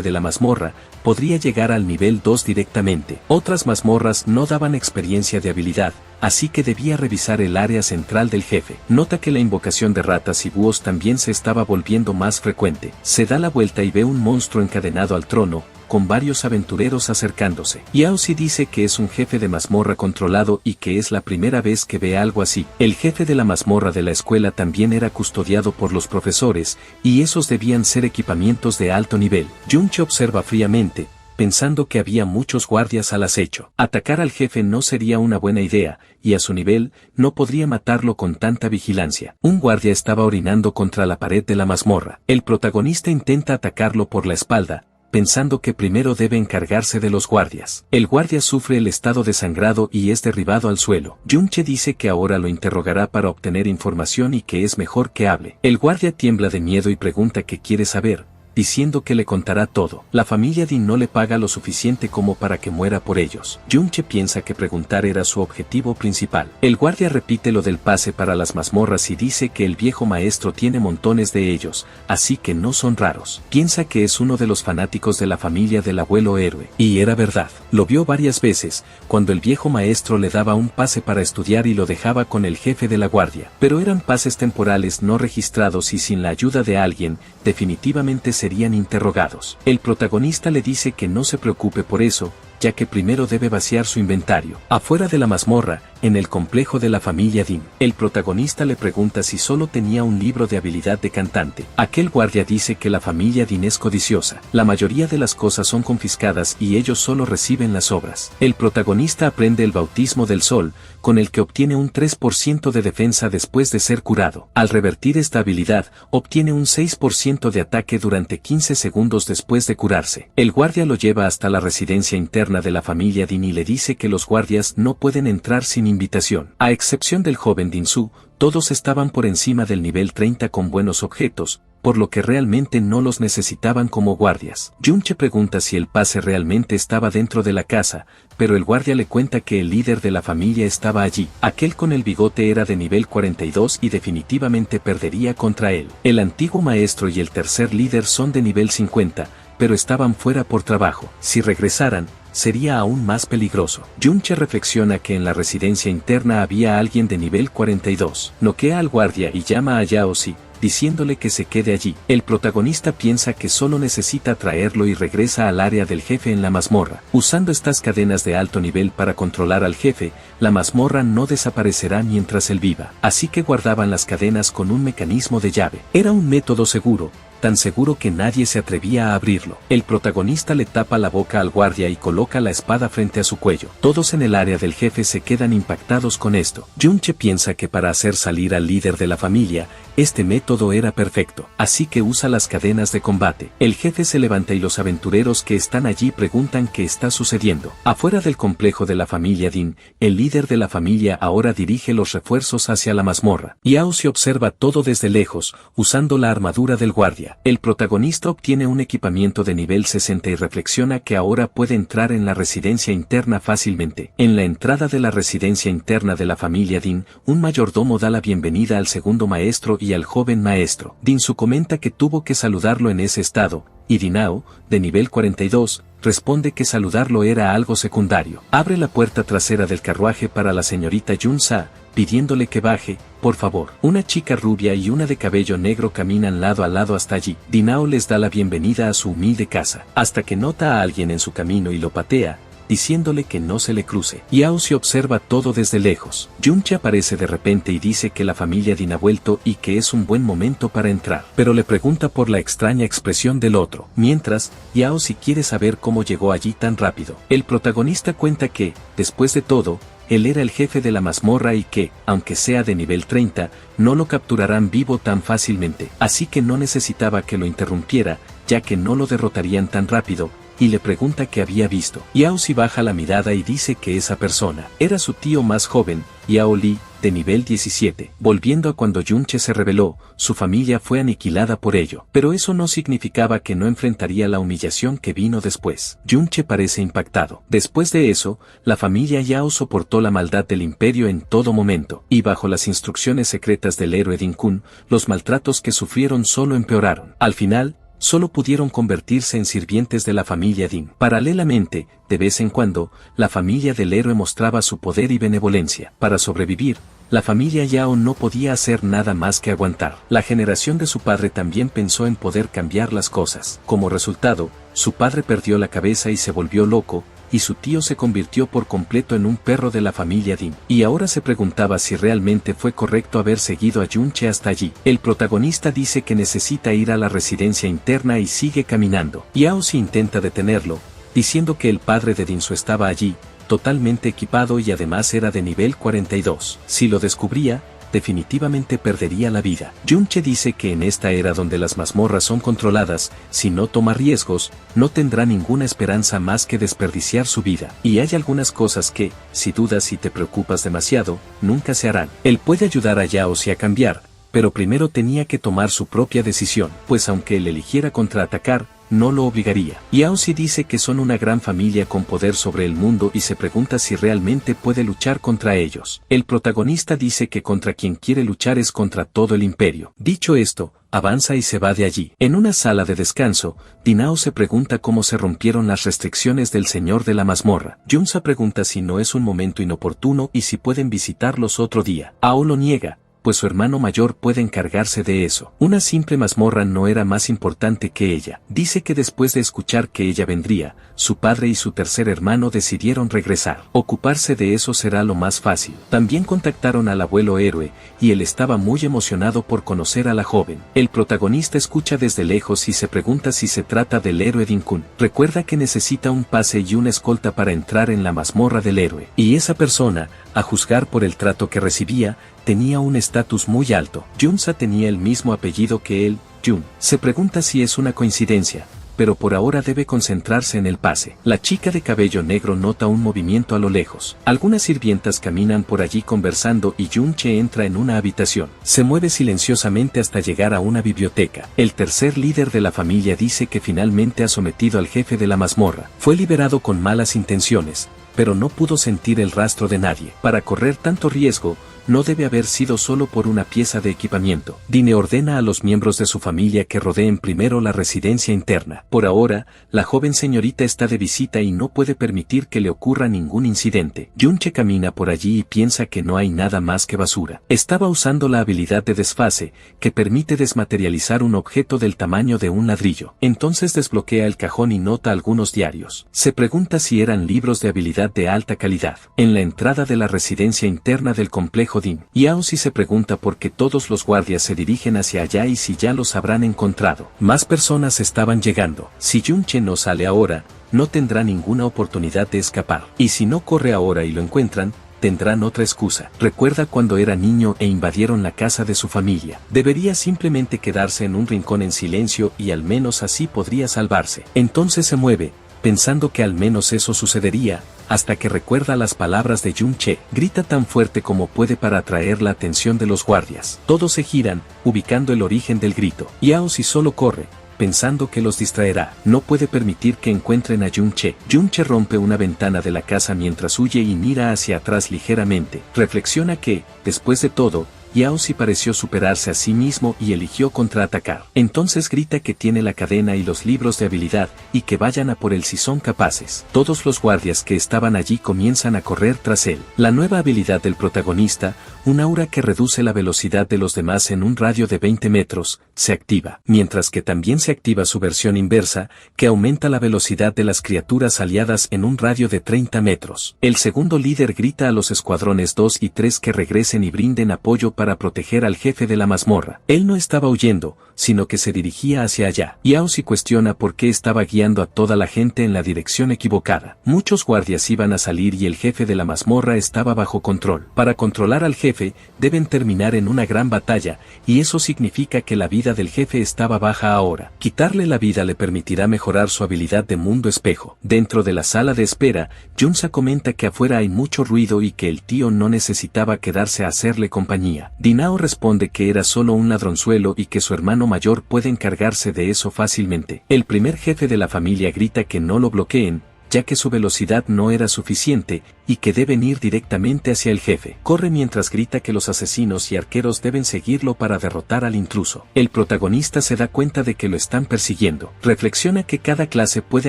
[SPEAKER 1] de la mazmorra, podría llegar al nivel 2 directamente. Otras mazmorras no daban experiencia de habilidad, así que debía revisar el área central del jefe. Nota que la invocación de ratas y búhos también se estaba volviendo más frecuente. Se da la vuelta y ve un monstruo encadenado al trono, con varios aventureros acercándose. Yaozi dice que es un jefe de mazmorra controlado y que es la primera vez que ve algo así. El jefe de la mazmorra de la escuela también era custodiado por los profesores, y esos debían ser equipamientos de alto nivel. Junche observa fríamente, pensando que había muchos guardias al acecho. Atacar al jefe no sería una buena idea, y a su nivel, no podría matarlo con tanta vigilancia. Un guardia estaba orinando contra la pared de la mazmorra. El protagonista intenta atacarlo por la espalda, pensando que primero debe encargarse de los guardias. El guardia sufre el estado de sangrado y es derribado al suelo. Junche dice que ahora lo interrogará para obtener información y que es mejor que hable. El guardia tiembla de miedo y pregunta qué quiere saber, diciendo que le contará todo. La familia Din no le paga lo suficiente como para que muera por ellos. Junche piensa que preguntar era su objetivo principal. El guardia repite lo del pase para las mazmorras y dice que el viejo maestro tiene montones de ellos, así que no son raros. Piensa que es uno de los fanáticos de la familia del abuelo héroe. Y era verdad. Lo vio varias veces, cuando el viejo maestro le daba un pase para estudiar y lo dejaba con el jefe de la guardia. Pero eran pases temporales no registrados y sin la ayuda de alguien, definitivamente serían interrogados. El protagonista le dice que no se preocupe por eso, ya que primero debe vaciar su inventario. Afuera de la mazmorra, en el complejo de la familia Din, el protagonista le pregunta si solo tenía un libro de habilidad de cantante. Aquel guardia dice que la familia Din es codiciosa. La mayoría de las cosas son confiscadas y ellos solo reciben las obras. El protagonista aprende el bautismo del sol, con el que obtiene un 3% de defensa después de ser curado. Al revertir esta habilidad, obtiene un 6% de ataque durante 15 segundos después de curarse. El guardia lo lleva hasta la residencia interna de la familia Din y le dice que los guardias no pueden entrar sin invitación. A excepción del joven Din-su, todos estaban por encima del nivel 30 con buenos objetos, por lo que realmente no los necesitaban como guardias. Junche pregunta si el pase realmente estaba dentro de la casa, pero el guardia le cuenta que el líder de la familia estaba allí. Aquel con el bigote era de nivel 42 y definitivamente perdería contra él. El antiguo maestro y el tercer líder son de nivel 50, pero estaban fuera por trabajo. Si regresaran, sería aún más peligroso. Junche reflexiona que en la residencia interna había alguien de nivel 42. Noquea al guardia y llama a Yaozi, diciéndole que se quede allí. El protagonista piensa que solo necesita traerlo y regresa al área del jefe en la mazmorra. Usando estas cadenas de alto nivel para controlar al jefe, la mazmorra no desaparecerá mientras él viva. Así que guardaban las cadenas con un mecanismo de llave. Era un método seguro, tan seguro que nadie se atrevía a abrirlo. El protagonista le tapa la boca al guardia y coloca la espada frente a su cuello. Todos en el área del jefe se quedan impactados con esto. Junche piensa que para hacer salir al líder de la familia, este método era perfecto, así que usa las cadenas de combate. El jefe se levanta y los aventureros que están allí preguntan qué está sucediendo. Afuera del complejo de la familia Din, el líder de la familia ahora dirige los refuerzos hacia la mazmorra. Yao se observa todo desde lejos, usando la armadura del guardia. El protagonista obtiene un equipamiento de nivel 60 y reflexiona que ahora puede entrar en la residencia interna fácilmente. En la entrada de la residencia interna de la familia Din, un mayordomo da la bienvenida al segundo maestro y al joven maestro. Din-su comenta que tuvo que saludarlo en ese estado, y Dinao, de nivel 42, responde que saludarlo era algo secundario. Abre la puerta trasera del carruaje para la señorita Yun-sa, pidiéndole que baje, por favor. Una chica rubia y una de cabello negro caminan lado a lado hasta allí. Dinao les da la bienvenida a su humilde casa, hasta que nota a alguien en su camino y lo patea, diciéndole que no se le cruce. Yao se observa todo desde lejos. Junche aparece de repente y dice que la familia Din ha vuelto y que es un buen momento para entrar, pero le pregunta por la extraña expresión del otro. Mientras, Yao si quiere saber cómo llegó allí tan rápido. El protagonista cuenta que, después de todo, él era el jefe de la mazmorra y que, aunque sea de nivel 30, no lo capturarán vivo tan fácilmente. Así que no necesitaba que lo interrumpiera, ya que no lo derrotarían tan rápido, y le pregunta qué había visto. Yao si baja la mirada y dice que esa persona era su tío más joven, Yao Li, de nivel 17. Volviendo a cuando Yunche se rebeló, su familia fue aniquilada por ello. Pero eso no significaba que no enfrentaría la humillación que vino después. Yunche parece impactado. Después de eso, la familia Yao soportó la maldad del imperio en todo momento, y bajo las instrucciones secretas del héroe Din Kun, los maltratos que sufrieron solo empeoraron. Al final, solo pudieron convertirse en sirvientes de la familia Din. Paralelamente, de vez en cuando, la familia del héroe mostraba su poder y benevolencia. Para sobrevivir, la familia Yao no podía hacer nada más que aguantar. La generación de su padre también pensó en poder cambiar las cosas. Como resultado, su padre perdió la cabeza y se volvió loco, y su tío se convirtió por completo en un perro de la familia Din. Y ahora se preguntaba si realmente fue correcto haber seguido a Yunche hasta allí. El protagonista dice que necesita ir a la residencia interna y sigue caminando. Yao se intenta detenerlo, diciendo que el padre de Dinsu estaba allí, totalmente equipado y además era de nivel 42. Si lo descubría, definitivamente perdería la vida. Yunche dice que en esta era donde las mazmorras son controladas, si no toma riesgos, no tendrá ninguna esperanza más que desperdiciar su vida. Y hay algunas cosas que, si dudas y te preocupas demasiado, nunca se harán. Él puede ayudar a Yao a cambiar, pero primero tenía que tomar su propia decisión, pues aunque él eligiera contraatacar, no lo obligaría. Yao dice que son una gran familia con poder sobre el mundo y se pregunta si realmente puede luchar contra ellos. El protagonista dice que contra quien quiere luchar es contra todo el imperio. Dicho esto, avanza y se va de allí. En una sala de descanso, Dinao se pregunta cómo se rompieron las restricciones del señor de la mazmorra. Junsa pregunta si no es un momento inoportuno y si pueden visitarlos otro día. Ao lo niega, pues su hermano mayor puede encargarse de eso. Una simple mazmorra no era más importante que ella. Dice que después de escuchar que ella vendría, su padre y su tercer hermano decidieron regresar. Ocuparse de eso será lo más fácil. También contactaron al abuelo héroe, y él estaba muy emocionado por conocer a la joven. El protagonista escucha desde lejos y se pregunta si se trata del héroe Din Kun. Recuerda que necesita un pase y una escolta para entrar en la mazmorra del héroe. Y esa persona, a juzgar por el trato que recibía, tenía un estatus muy alto. Junsa tenía el mismo apellido que él, Jun. Se pregunta si es una coincidencia, pero por ahora debe concentrarse en el pase. La chica de cabello negro nota un movimiento a lo lejos. Algunas sirvientas caminan por allí conversando y Yunche entra en una habitación. Se mueve silenciosamente hasta llegar a una biblioteca. El tercer líder de la familia dice que finalmente ha sometido al jefe de la mazmorra. Fue liberado con malas intenciones, pero no pudo sentir el rastro de nadie. Para correr tanto riesgo, no debe haber sido solo por una pieza de equipamiento. Dine ordena a los miembros de su familia que rodeen primero la residencia interna. Por ahora, la joven señorita está de visita y no puede permitir que le ocurra ningún incidente. Yunche camina por allí y piensa que no hay nada más que basura. Estaba usando la habilidad de desfase, que permite desmaterializar un objeto del tamaño de un ladrillo. Entonces desbloquea el cajón y nota algunos diarios. Se pregunta si eran libros de habilidad de alta calidad. En la entrada de la residencia interna del complejo Din, Yao se pregunta por qué todos los guardias se dirigen hacia allá y si ya los habrán encontrado. Más personas estaban llegando. Si Yunche no sale ahora, no tendrá ninguna oportunidad de escapar. Y si no corre ahora y lo encuentran, tendrán otra excusa. Recuerda cuando era niño e invadieron la casa de su familia. Debería simplemente quedarse en un rincón en silencio y al menos así podría salvarse. Entonces se mueve, pensando que al menos eso sucedería, hasta que recuerda las palabras de Yunche. Grita tan fuerte como puede para atraer la atención de los guardias. Todos se giran, ubicando el origen del grito. Yao solo corre, pensando que los distraerá. No puede permitir que encuentren a Yunche. Yunche rompe una ventana de la casa mientras huye y mira hacia atrás ligeramente. Reflexiona que, después de todo, Yao pareció superarse a sí mismo y eligió contraatacar. Entonces grita que tiene la cadena y los libros de habilidad, y que vayan a por él si son capaces. Todos los guardias que estaban allí comienzan a correr tras él. La nueva habilidad del protagonista, un aura que reduce la velocidad de los demás en un radio de 20 metros, se activa. Mientras que también se activa su versión inversa, que aumenta la velocidad de las criaturas aliadas en un radio de 30 metros. El segundo líder grita a los escuadrones 2 y 3 que regresen y brinden apoyo para proteger al jefe de la mazmorra. Él no estaba huyendo, sino que se dirigía hacia allá. Yao se cuestiona por qué estaba guiando a toda la gente en la dirección equivocada. Muchos guardias iban a salir y el jefe de la mazmorra estaba bajo control. Para controlar al jefe, deben terminar en una gran batalla, y eso significa que la vida del jefe estaba baja ahora. Quitarle la vida le permitirá mejorar su habilidad de mundo espejo. Dentro de la sala de espera, Junsa comenta que afuera hay mucho ruido y que el tío no necesitaba quedarse a hacerle compañía. Dinao responde que era solo un ladronzuelo y que su hermano mayor puede encargarse de eso fácilmente. El primer jefe de la familia grita que no lo bloqueen, ya que su velocidad no era suficiente, y que deben ir directamente hacia el jefe. Corre mientras grita que los asesinos y arqueros deben seguirlo para derrotar al intruso. El protagonista se da cuenta de que lo están persiguiendo. Reflexiona que cada clase puede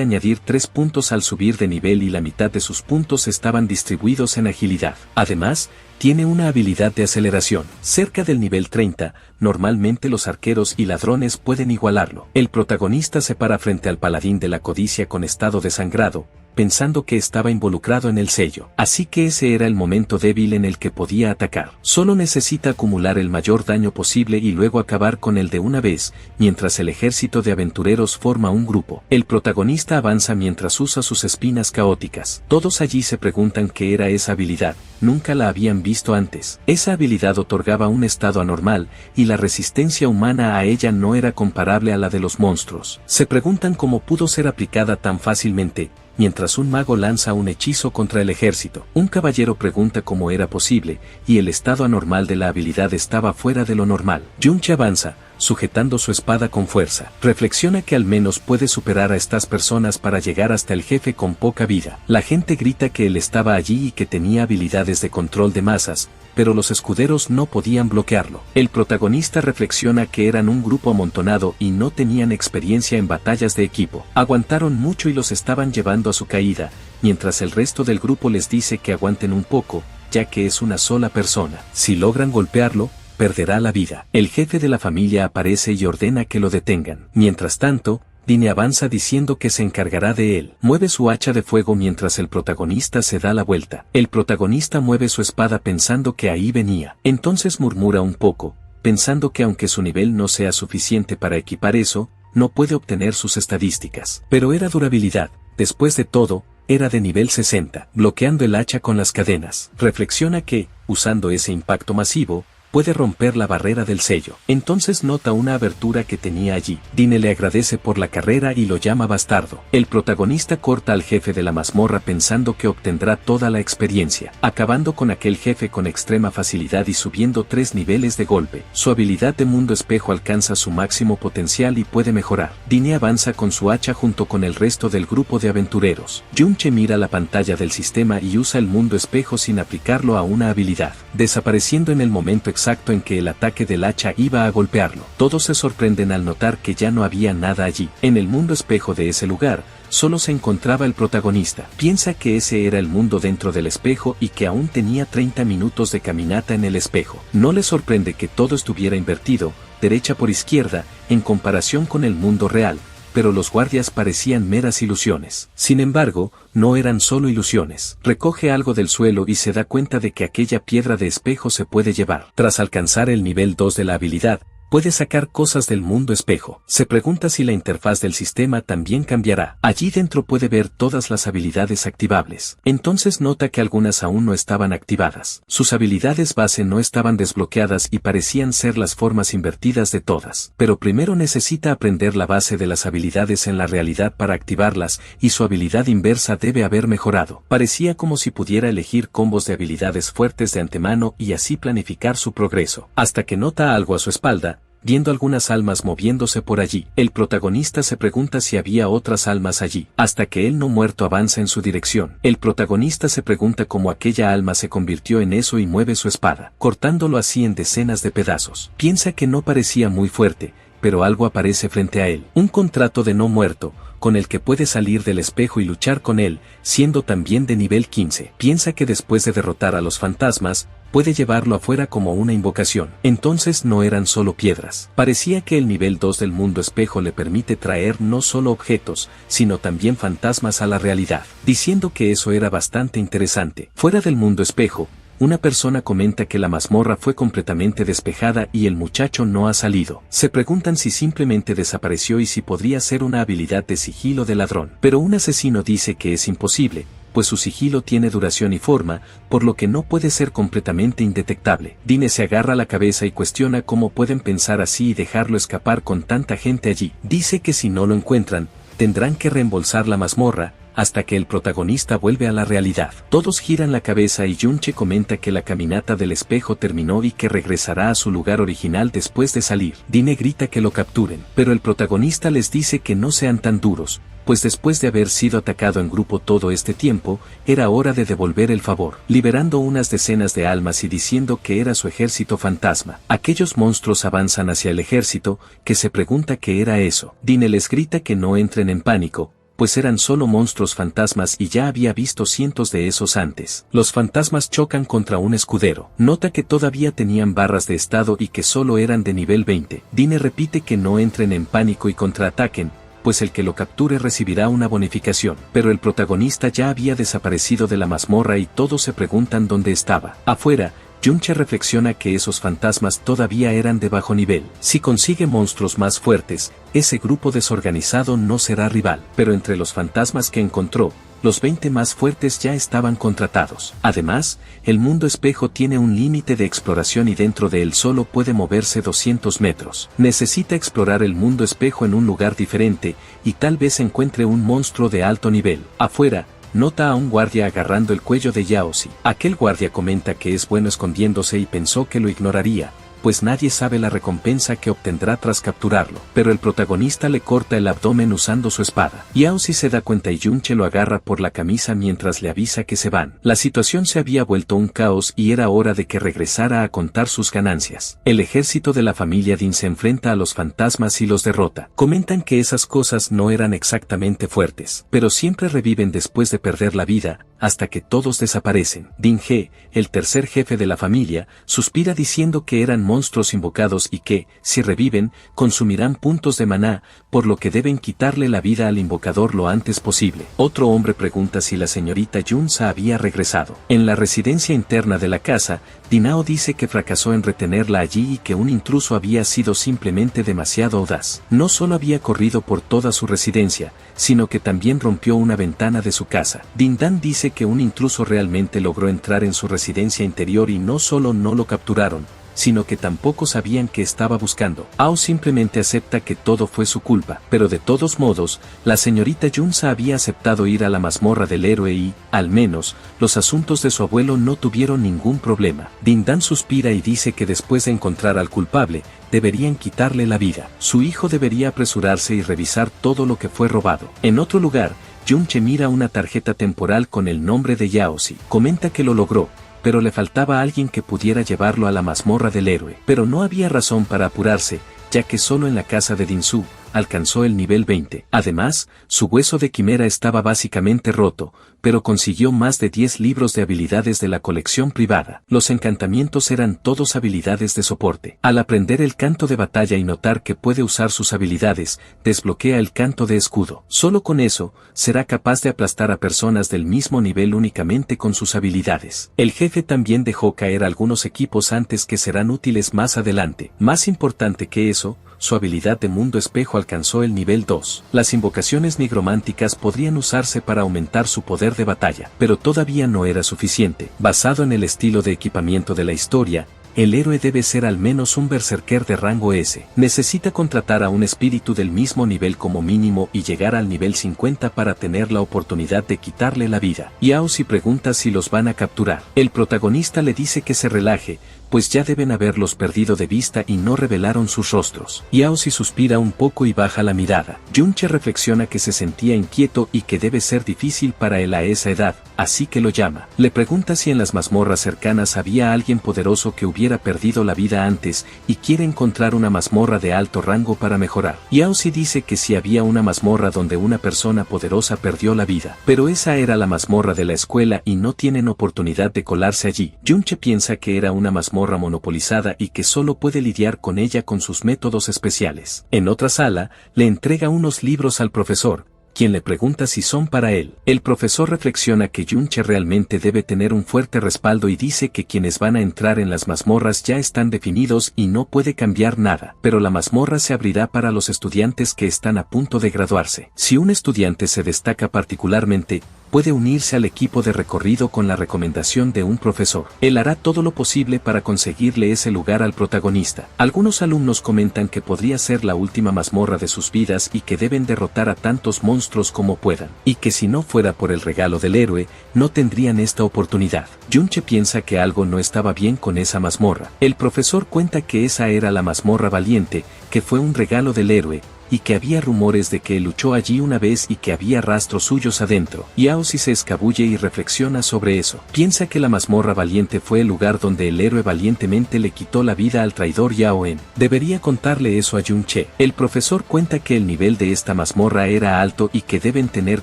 [SPEAKER 1] añadir 3 puntos al subir de nivel y la mitad de sus puntos estaban distribuidos en agilidad. Además, tiene una habilidad de aceleración. Cerca del nivel 30, normalmente los arqueros y ladrones pueden igualarlo. El protagonista se para frente al paladín de la codicia con estado desangrado, pensando que estaba involucrado en el sello. Así que ese era el momento débil en el que podía atacar. Solo necesita acumular el mayor daño posible y luego acabar con él de una vez, mientras el ejército de aventureros forma un grupo. El protagonista avanza mientras usa sus espinas caóticas. Todos allí se preguntan qué era esa habilidad. Nunca la habían visto antes. Esa habilidad otorgaba un estado anormal, y la resistencia humana a ella no era comparable a la de los monstruos. Se preguntan cómo pudo ser aplicada tan fácilmente, mientras un mago lanza un hechizo contra el ejército. Un caballero pregunta cómo era posible, y el estado anormal de la habilidad estaba fuera de lo normal. Junchi avanza, sujetando su espada con fuerza. Reflexiona que al menos puede superar a estas personas para llegar hasta el jefe con poca vida. La gente grita que él estaba allí y que tenía habilidades de control de masas, pero los escuderos no podían bloquearlo. El protagonista reflexiona que eran un grupo amontonado y no tenían experiencia en batallas de equipo. Aguantaron mucho y los estaban llevando a su caída, mientras el resto del grupo les dice que aguanten un poco, ya que es una sola persona. Si logran golpearlo, perderá la vida. El jefe de la familia aparece y ordena que lo detengan. Mientras tanto, Dine avanza diciendo que se encargará de él. Mueve su hacha de fuego mientras el protagonista se da la vuelta. El protagonista mueve su espada pensando que ahí venía. Entonces murmura un poco, pensando que aunque su nivel no sea suficiente para equipar eso, no puede obtener sus estadísticas. Pero era durabilidad. Después de todo, era de nivel 60, bloqueando el hacha con las cadenas. Reflexiona que, usando ese impacto masivo, puede romper la barrera del sello. Entonces nota una abertura que tenía allí. Dine le agradece por la carrera y lo llama bastardo. El protagonista corta al jefe de la mazmorra pensando que obtendrá toda la experiencia, acabando con aquel jefe con extrema facilidad y subiendo 3 niveles de golpe. Su habilidad de mundo espejo alcanza su máximo potencial y puede mejorar. Dine avanza con su hacha junto con el resto del grupo de aventureros. Junche mira la pantalla del sistema y usa el mundo espejo sin aplicarlo a una habilidad, desapareciendo en el momento exacto en que el ataque del hacha iba a golpearlo. Todos se sorprenden al notar que ya no había nada allí. En el mundo espejo de ese lugar, solo se encontraba el protagonista. Piensa que ese era el mundo dentro del espejo y que aún tenía 30 minutos de caminata en el espejo. No le sorprende que todo estuviera invertido, derecha por izquierda, en comparación con el mundo real, pero los guardias parecían meras ilusiones. Sin embargo, no eran solo ilusiones. Recoge algo del suelo y se da cuenta de que aquella piedra de espejo se puede llevar. Tras alcanzar el nivel 2 de la habilidad, puede sacar cosas del mundo espejo. Se pregunta si la interfaz del sistema también cambiará. Allí dentro puede ver todas las habilidades activables. Entonces nota que algunas aún no estaban activadas. Sus habilidades base no estaban desbloqueadas y parecían ser las formas invertidas de todas. Pero primero necesita aprender la base de las habilidades en la realidad para activarlas, y su habilidad inversa debe haber mejorado. Parecía como si pudiera elegir combos de habilidades fuertes de antemano y así planificar su progreso. Hasta que nota algo a su espalda, viendo algunas almas moviéndose por allí. El protagonista se pregunta si había otras almas allí, hasta que el no muerto avanza en su dirección. El protagonista se pregunta cómo aquella alma se convirtió en eso y mueve su espada, cortándolo así en decenas de pedazos. Piensa que no parecía muy fuerte, pero algo aparece frente a él. Un contrato de no muerto, con el que puede salir del espejo y luchar con él, siendo también de nivel 15. Piensa que después de derrotar a los fantasmas, puede llevarlo afuera como una invocación. Entonces no eran solo piedras. Parecía que el nivel 2 del mundo espejo le permite traer no solo objetos, sino también fantasmas a la realidad, diciendo que eso era bastante interesante. Fuera del mundo espejo, una persona comenta que la mazmorra fue completamente despejada y el muchacho no ha salido. Se preguntan si simplemente desapareció y si podría ser una habilidad de sigilo de ladrón. Pero un asesino dice que es imposible, pues su sigilo tiene duración y forma, por lo que no puede ser completamente indetectable. Dean se agarra la cabeza y cuestiona cómo pueden pensar así y dejarlo escapar con tanta gente allí. Dice que si no lo encuentran, tendrán que reembolsar la mazmorra, hasta que el protagonista vuelve a la realidad. Todos giran la cabeza y Junche comenta que la caminata del espejo terminó y que regresará a su lugar original después de salir. Dean grita que lo capturen, pero el protagonista les dice que no sean tan duros, pues después de haber sido atacado en grupo todo este tiempo, era hora de devolver el favor, liberando unas decenas de almas y diciendo que era su ejército fantasma. Aquellos monstruos avanzan hacia el ejército, que se pregunta qué era eso. Dean les grita que no entren en pánico, pues eran solo monstruos fantasmas y ya había visto cientos de esos antes. Los fantasmas chocan contra un escudero. Nota que todavía tenían barras de estado y que solo eran de nivel 20. Dean repite que no entren en pánico y contraataquen, pues el que lo capture recibirá una bonificación. Pero el protagonista ya había desaparecido de la mazmorra y todos se preguntan dónde estaba. Afuera, Junche reflexiona que esos fantasmas todavía eran de bajo nivel. Si consigue monstruos más fuertes, ese grupo desorganizado no será rival. Pero entre los fantasmas que encontró, los 20 más fuertes ya estaban contratados. Además, el mundo espejo tiene un límite de exploración y dentro de él solo puede moverse 200 metros. Necesita explorar el mundo espejo en un lugar diferente, y tal vez encuentre un monstruo de alto nivel. Afuera, nota a un guardia agarrando el cuello de Yaozi. Aquel guardia comenta que es bueno escondiéndose y pensó que lo ignoraría, pues nadie sabe la recompensa que obtendrá tras capturarlo. Pero el protagonista le corta el abdomen usando su espada. Yaozi se da cuenta y Junche lo agarra por la camisa mientras le avisa que se van. La situación se había vuelto un caos y era hora de que regresara a contar sus ganancias. El ejército de la familia Dean se enfrenta a los fantasmas y los derrota. Comentan que esas cosas no eran exactamente fuertes, pero siempre reviven después de perder la vida, hasta que todos desaparecen. Dean G, el tercer jefe de la familia, suspira diciendo que eran monstruos invocados y que, si reviven, consumirán puntos de maná, por lo que deben quitarle la vida al invocador lo antes posible. Otro hombre pregunta si la señorita Junsa había regresado. En la residencia interna de la casa, Dinao dice que fracasó en retenerla allí y que un intruso había sido simplemente demasiado audaz. No solo había corrido por toda su residencia, sino que también rompió una ventana de su casa. Dindan dice que un intruso realmente logró entrar en su residencia interior y no solo no lo capturaron, sino que tampoco sabían qué estaba buscando. Ao simplemente acepta que todo fue su culpa, pero de todos modos, la señorita Junsa había aceptado ir a la mazmorra del héroe y, al menos, los asuntos de su abuelo no tuvieron ningún problema. Dindan suspira y dice que después de encontrar al culpable, deberían quitarle la vida. Su hijo debería apresurarse y revisar todo lo que fue robado. En otro lugar, Junche mira una tarjeta temporal con el nombre de Yaozi. Comenta que lo logró, pero le faltaba alguien que pudiera llevarlo a la mazmorra del héroe. Pero no había razón para apurarse, ya que solo en la casa de Dinsu alcanzó el nivel 20. Además, su hueso de quimera estaba básicamente roto, pero consiguió más de 10 libros de habilidades de la colección privada. Los encantamientos eran todos habilidades de soporte. Al aprender el canto de batalla y notar que puede usar sus habilidades, desbloquea el canto de escudo. Solo con eso, será capaz de aplastar a personas del mismo nivel únicamente con sus habilidades. El jefe también dejó caer algunos equipos antes que serán útiles más adelante. Más importante que eso, su habilidad de mundo espejo alcanzó el nivel 2. Las invocaciones nigrománticas podrían usarse para aumentar su poder de batalla, pero todavía no era suficiente. Basado en el estilo de equipamiento de la historia, el héroe debe ser al menos un berserker de rango S. Necesita contratar a un espíritu del mismo nivel como mínimo y llegar al nivel 50 para tener la oportunidad de quitarle la vida. Yaozi pregunta si los van a capturar. El protagonista le dice que se relaje, pues ya deben haberlos perdido de vista y no revelaron sus rostros. Yaozi suspira un poco y baja la mirada. Junche reflexiona que se sentía inquieto y que debe ser difícil para él a esa edad, así que lo llama. Le pregunta si en las mazmorras cercanas había alguien poderoso que hubiera perdido la vida antes y quiere encontrar una mazmorra de alto rango para mejorar. Yaozi dice que sí había una mazmorra donde una persona poderosa perdió la vida, pero esa era la mazmorra de la escuela y no tienen oportunidad de colarse allí. Junche piensa que era una mazmorra monopolizada y que solo puede lidiar con ella con sus métodos especiales. En otra sala, le entrega unos libros al profesor, quien le pregunta si son para él. El profesor reflexiona que Yunche realmente debe tener un fuerte respaldo y dice que quienes van a entrar en las mazmorras ya están definidos y no puede cambiar nada. Pero la mazmorra se abrirá para los estudiantes que están a punto de graduarse. Si un estudiante se destaca particularmente, puede unirse al equipo de recorrido con la recomendación de un profesor. Él hará todo lo posible para conseguirle ese lugar al protagonista. Algunos alumnos comentan que podría ser la última mazmorra de sus vidas y que deben derrotar a tantos monstruos como puedan, y que si no fuera por el regalo del héroe, no tendrían esta oportunidad. Yunche piensa que algo no estaba bien con esa mazmorra. El profesor cuenta que esa era la mazmorra valiente, que fue un regalo del héroe, y que había rumores de que él luchó allí una vez y que había rastros suyos adentro. Yaozi se escabulle y reflexiona sobre eso. Piensa que la mazmorra valiente fue el lugar donde el héroe valientemente le quitó la vida al traidor Yaoen. Debería contarle eso a Yunche. El profesor cuenta que el nivel de esta mazmorra era alto y que deben tener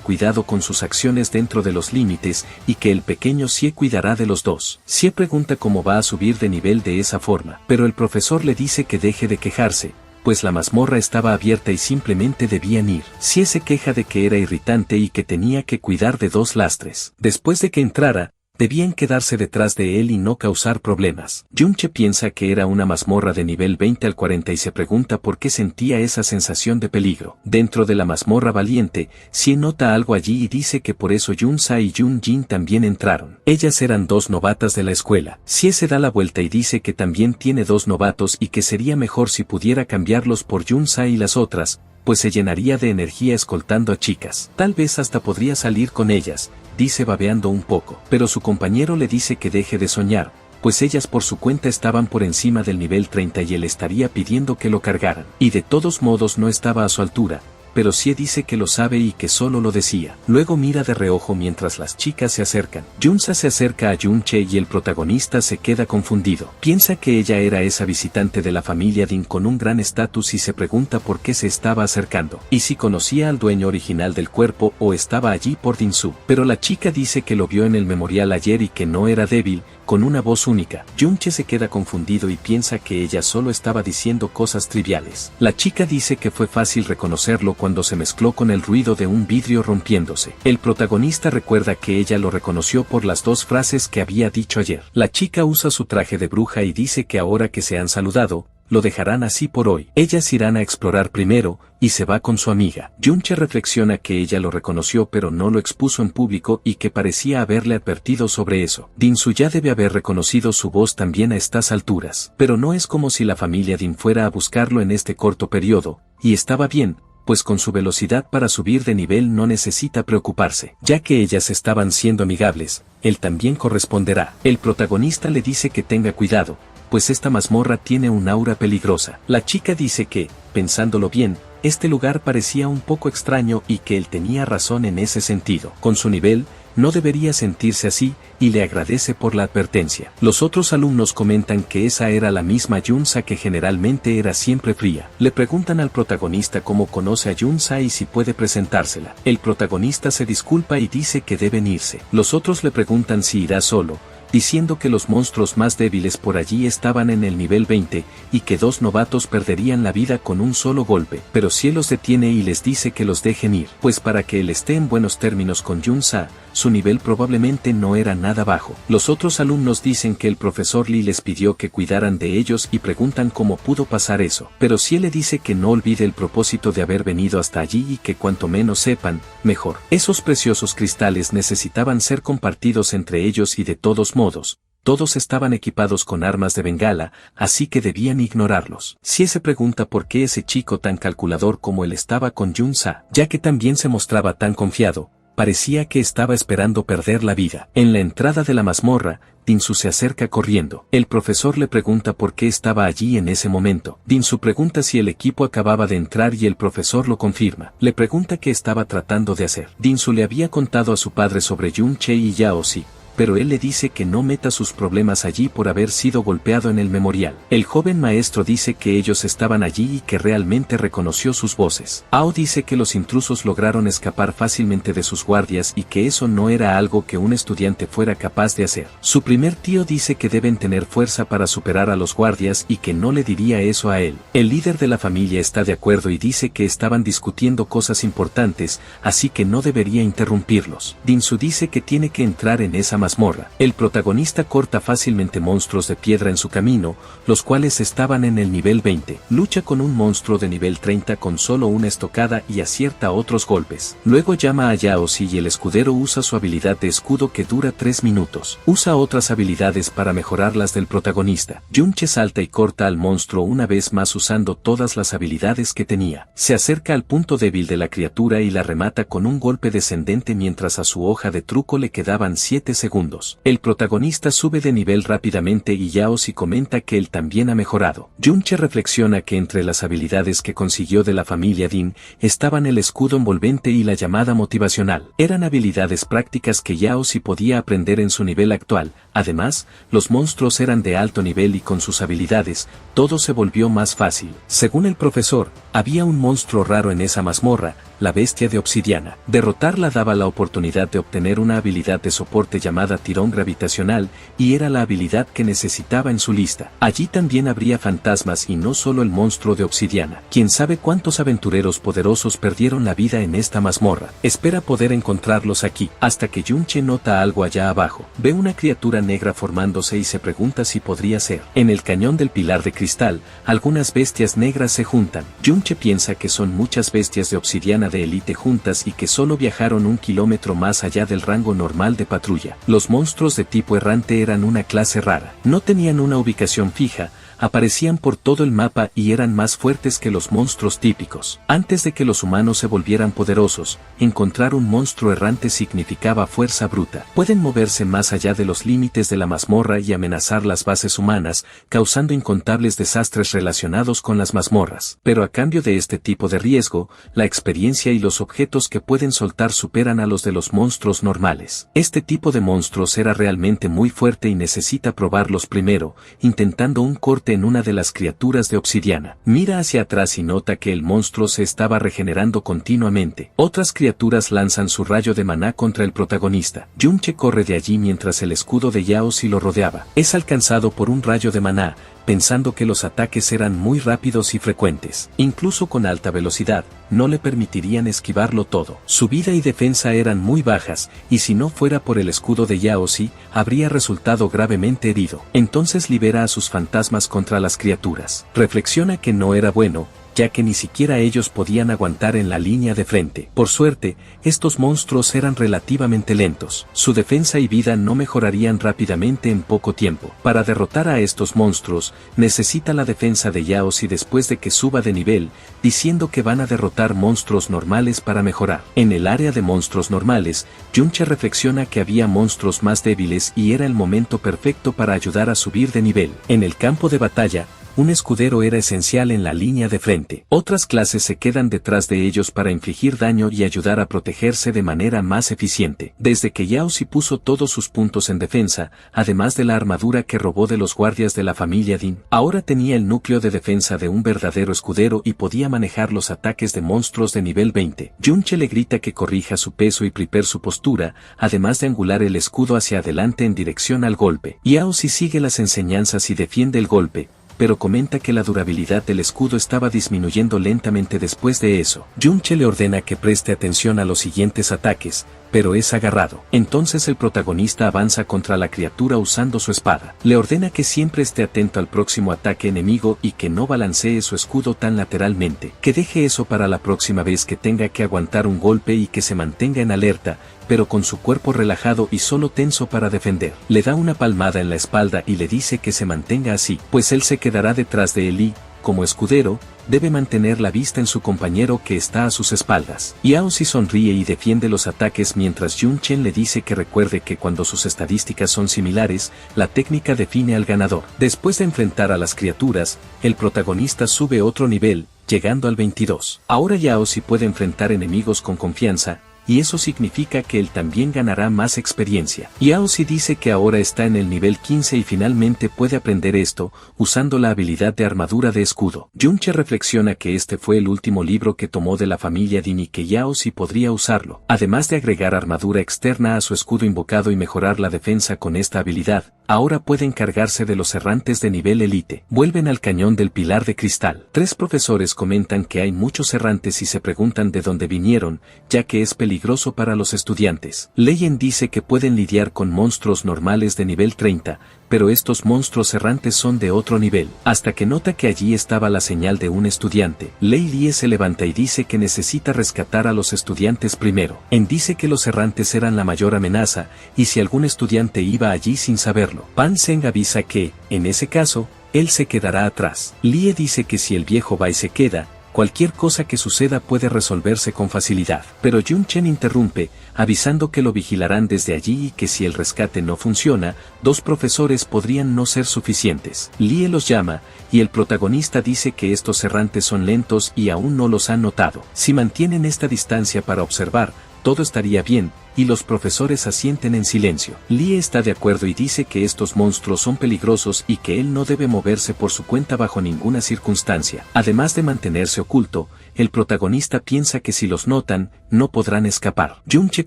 [SPEAKER 1] cuidado con sus acciones dentro de los límites y que el pequeño Sie cuidará de los dos. Sie pregunta cómo va a subir de nivel de esa forma, pero el profesor le dice que deje de quejarse, pues la mazmorra estaba abierta y simplemente debían ir. Sie se queja de que era irritante y que tenía que cuidar de dos lastres. Después de que entrara, debían quedarse detrás de él y no causar problemas. Yunche piensa que era una mazmorra de nivel 20 al 40 y se pregunta por qué sentía esa sensación de peligro. Dentro de la mazmorra valiente, Sie nota algo allí y dice que por eso Yunsa y Yunjin también entraron. Ellas eran dos novatas de la escuela. Sie se da la vuelta y dice que también tiene dos novatos y que sería mejor si pudiera cambiarlos por Yunsa y las otras, pues se llenaría de energía escoltando a chicas. Tal vez hasta podría salir con ellas, dice babeando un poco. Pero su compañero le dice que deje de soñar, pues ellas por su cuenta estaban por encima del nivel 30 y él estaría pidiendo que lo cargaran. Y de todos modos no estaba a su altura, pero Sie dice que lo sabe y que solo lo decía. Luego mira de reojo mientras las chicas se acercan. Yunsa se acerca a Yunche y el protagonista se queda confundido. Piensa que ella era esa visitante de la familia Din con un gran estatus y se pregunta por qué se estaba acercando, y si conocía al dueño original del cuerpo o estaba allí por Dinsu. Pero la chica dice que lo vio en el memorial ayer y que no era débil, con una voz única. Yunche se queda confundido y piensa que ella solo estaba diciendo cosas triviales. La chica dice que fue fácil reconocerlo cuando se mezcló con el ruido de un vidrio rompiéndose. El protagonista recuerda que ella lo reconoció por las dos frases que había dicho ayer. La chica usa su traje de bruja y dice que ahora que se han saludado, lo dejarán así por hoy. Ellas irán a explorar primero, y se va con su amiga. Yunche reflexiona que ella lo reconoció pero no lo expuso en público y que parecía haberle advertido sobre eso. Dinsu ya debe haber reconocido su voz también a estas alturas. Pero no es como si la familia Din fuera a buscarlo en este corto periodo, y estaba bien, pues con su velocidad para subir de nivel no necesita preocuparse. Ya que ellas estaban siendo amigables, él también corresponderá. El protagonista le dice que tenga cuidado, pues esta mazmorra tiene un aura peligrosa. La chica dice que, pensándolo bien, este lugar parecía un poco extraño y que él tenía razón en ese sentido. Con su nivel, no debería sentirse así, y le agradece por la advertencia. Los otros alumnos comentan que esa era la misma Yunsa que generalmente era siempre fría. Le preguntan al protagonista cómo conoce a Yunsa y si puede presentársela. El protagonista se disculpa y dice que deben irse. Los otros le preguntan si irá solo, diciendo que los monstruos más débiles por allí estaban en el nivel 20, y que dos novatos perderían la vida con un solo golpe. Pero Sie los detiene y les dice que los dejen ir, pues para que él esté en buenos términos con Yunsa, su nivel probablemente no era nada bajo. Los otros alumnos dicen que el profesor Lee les pidió que cuidaran de ellos y preguntan cómo pudo pasar eso. Pero Sie le dice que no olvide el propósito de haber venido hasta allí y que cuanto menos sepan, mejor. Esos preciosos cristales necesitaban ser compartidos entre ellos y de todos modos, todos estaban equipados con armas de bengala, así que debían ignorarlos. Sie se pregunta por qué ese chico tan calculador como él estaba con Yunsa, ya que también se mostraba tan confiado. Parecía que estaba esperando perder la vida. En la entrada de la mazmorra, Dinsu se acerca corriendo. El profesor le pregunta por qué estaba allí en ese momento. Dinsu pregunta si el equipo acababa de entrar y el profesor lo confirma. Le pregunta qué estaba tratando de hacer. Dinsu le había contado a su padre sobre Yunche y Yaozi, pero él le dice que no meta sus problemas allí por haber sido golpeado en el memorial. El joven maestro dice que ellos estaban allí y que realmente reconoció sus voces. Ao dice que los intrusos lograron escapar fácilmente de sus guardias y que eso no era algo que un estudiante fuera capaz de hacer. Su primer tío dice que deben tener fuerza para superar a los guardias y que no le diría eso a él. El líder de la familia está de acuerdo y dice que estaban discutiendo cosas importantes, así que no debería interrumpirlos. Dinsu dice que tiene que entrar en esa mazmorra. El protagonista corta fácilmente monstruos de piedra en su camino, los cuales estaban en el nivel 20. Lucha con un monstruo de nivel 30 con solo una estocada y acierta otros golpes. Luego llama a Yaoshi y el escudero usa su habilidad de escudo que dura 3 minutos. Usa otras habilidades para mejorar las del protagonista. Junche salta y corta al monstruo una vez más usando todas las habilidades que tenía. Se acerca al punto débil de la criatura y la remata con un golpe descendente mientras a su hoja de truco le quedaban 7 segundos. El protagonista sube de nivel rápidamente y Yaoshi comenta que él también ha mejorado. Junche reflexiona que entre las habilidades que consiguió de la familia Din estaban el escudo envolvente y la llamada motivacional. Eran habilidades prácticas que Yaoshi podía aprender en su nivel actual. Además, los monstruos eran de alto nivel y con sus habilidades, todo se volvió más fácil. Según el profesor, había un monstruo raro en esa mazmorra, la bestia de obsidiana. Derrotarla daba la oportunidad de obtener una habilidad de soporte llamada tirón gravitacional, y era la habilidad que necesitaba en su lista. Allí también habría fantasmas y no solo el monstruo de obsidiana. Quién sabe cuántos aventureros poderosos perdieron la vida en esta mazmorra. Espera poder encontrarlos aquí, hasta que Junche nota algo allá abajo. Ve una criatura negra formándose y se pregunta si podría ser. En el cañón del pilar de cristal, algunas bestias negras se juntan. Junche piensa que son muchas bestias de obsidiana de élite juntas y que solo viajaron 1 kilómetro más allá del rango normal de patrulla. Los monstruos de tipo errante eran una clase rara. No tenían una ubicación fija, aparecían por todo el mapa y eran más fuertes que los monstruos típicos. Antes de que los humanos se volvieran poderosos, encontrar un monstruo errante significaba fuerza bruta. Pueden moverse más allá de los límites de la mazmorra y amenazar las bases humanas, causando incontables desastres relacionados con las mazmorras. Pero a cambio de este tipo de riesgo, la experiencia y los objetos que pueden soltar superan a los de los monstruos normales. Este tipo de monstruos era realmente muy fuerte y necesita probarlos primero, intentando un corte en una de las criaturas de obsidiana. Mira hacia atrás y nota que el monstruo se estaba regenerando continuamente. Otras criaturas lanzan su rayo de maná contra el protagonista. Junche corre de allí mientras el escudo de Yaoshi lo rodeaba. Es alcanzado por un rayo de maná, pensando que los ataques eran muy rápidos y frecuentes. Incluso con alta velocidad, no le permitirían esquivarlo todo. Su vida y defensa eran muy bajas, y si no fuera por el escudo de Yaoshi, habría resultado gravemente herido. Entonces libera a sus fantasmas contra las criaturas. Reflexiona que no era bueno, ya que ni siquiera ellos podían aguantar en la línea de frente. Por suerte, estos monstruos eran relativamente lentos. Su defensa y vida no mejorarían rápidamente en poco tiempo. Para derrotar a estos monstruos, necesita la defensa de Yaoshi después de que suba de nivel, diciendo que van a derrotar monstruos normales para mejorar. En el área de monstruos normales, Junche reflexiona que había monstruos más débiles y era el momento perfecto para ayudar a subir de nivel. En el campo de batalla, un escudero era esencial en la línea de frente. Otras clases se quedan detrás de ellos para infligir daño y ayudar a protegerse de manera más eficiente. Desde que Yaoshi puso todos sus puntos en defensa, además de la armadura que robó de los guardias de la familia Din, ahora tenía el núcleo de defensa de un verdadero escudero y podía manejar los ataques de monstruos de nivel 20. Junche le grita que corrija su peso y prepare su postura, además de angular el escudo hacia adelante en dirección al golpe. Yaoshi sigue las enseñanzas y defiende el golpe, pero comenta que la durabilidad del escudo estaba disminuyendo lentamente después de eso. Junche le ordena que preste atención a los siguientes ataques, pero es agarrado. Entonces el protagonista avanza contra la criatura usando su espada. Le ordena que siempre esté atento al próximo ataque enemigo y que no balancee su escudo tan lateralmente. Que deje eso para la próxima vez que tenga que aguantar un golpe y que se mantenga en alerta, pero con su cuerpo relajado y solo tenso para defender. Le da una palmada en la espalda y le dice que se mantenga así, pues él se quedará detrás de él y, como escudero, debe mantener la vista en su compañero que está a sus espaldas. Yaoshi sonríe y defiende los ataques mientras Junchen le dice que recuerde que cuando sus estadísticas son similares, la técnica define al ganador. Después de enfrentar a las criaturas, el protagonista sube otro nivel, llegando al 22. Ahora Yaoshi puede enfrentar enemigos con confianza, y eso significa que él también ganará más experiencia. Yaozi dice que ahora está en el nivel 15 y finalmente puede aprender esto, usando la habilidad de armadura de escudo. Junche reflexiona que este fue el último libro que tomó de la familia Din y que Yaozi podría usarlo. Además de agregar armadura externa a su escudo invocado y mejorar la defensa con esta habilidad, ahora puede encargarse de los errantes de nivel elite. Vuelven al cañón del pilar de cristal. 3 profesores comentan que hay muchos errantes y se preguntan de dónde vinieron, ya que es peligroso para los estudiantes. Leyen dice que pueden lidiar con monstruos normales de nivel 30, pero estos monstruos errantes son de otro nivel. Hasta que nota que allí estaba la señal de un estudiante, Lei Lie se levanta y dice que necesita rescatar a los estudiantes primero. En dice que los errantes eran la mayor amenaza, y si algún estudiante iba allí sin saberlo. Pan Zheng avisa que, en ese caso, él se quedará atrás. Lie dice que si el viejo Bai se queda, cualquier cosa que suceda puede resolverse con facilidad. Pero Jun Chen interrumpe, avisando que lo vigilarán desde allí y que si el rescate no funciona, 2 profesores podrían no ser suficientes. Lie los llama, y el protagonista dice que estos errantes son lentos y aún no los han notado. Si mantienen esta distancia para observar, todo estaría bien, y los profesores asienten en silencio. Lie está de acuerdo y dice que estos monstruos son peligrosos y que él no debe moverse por su cuenta bajo ninguna circunstancia. Además de mantenerse oculto, el protagonista piensa que si los notan, no podrán escapar. Junche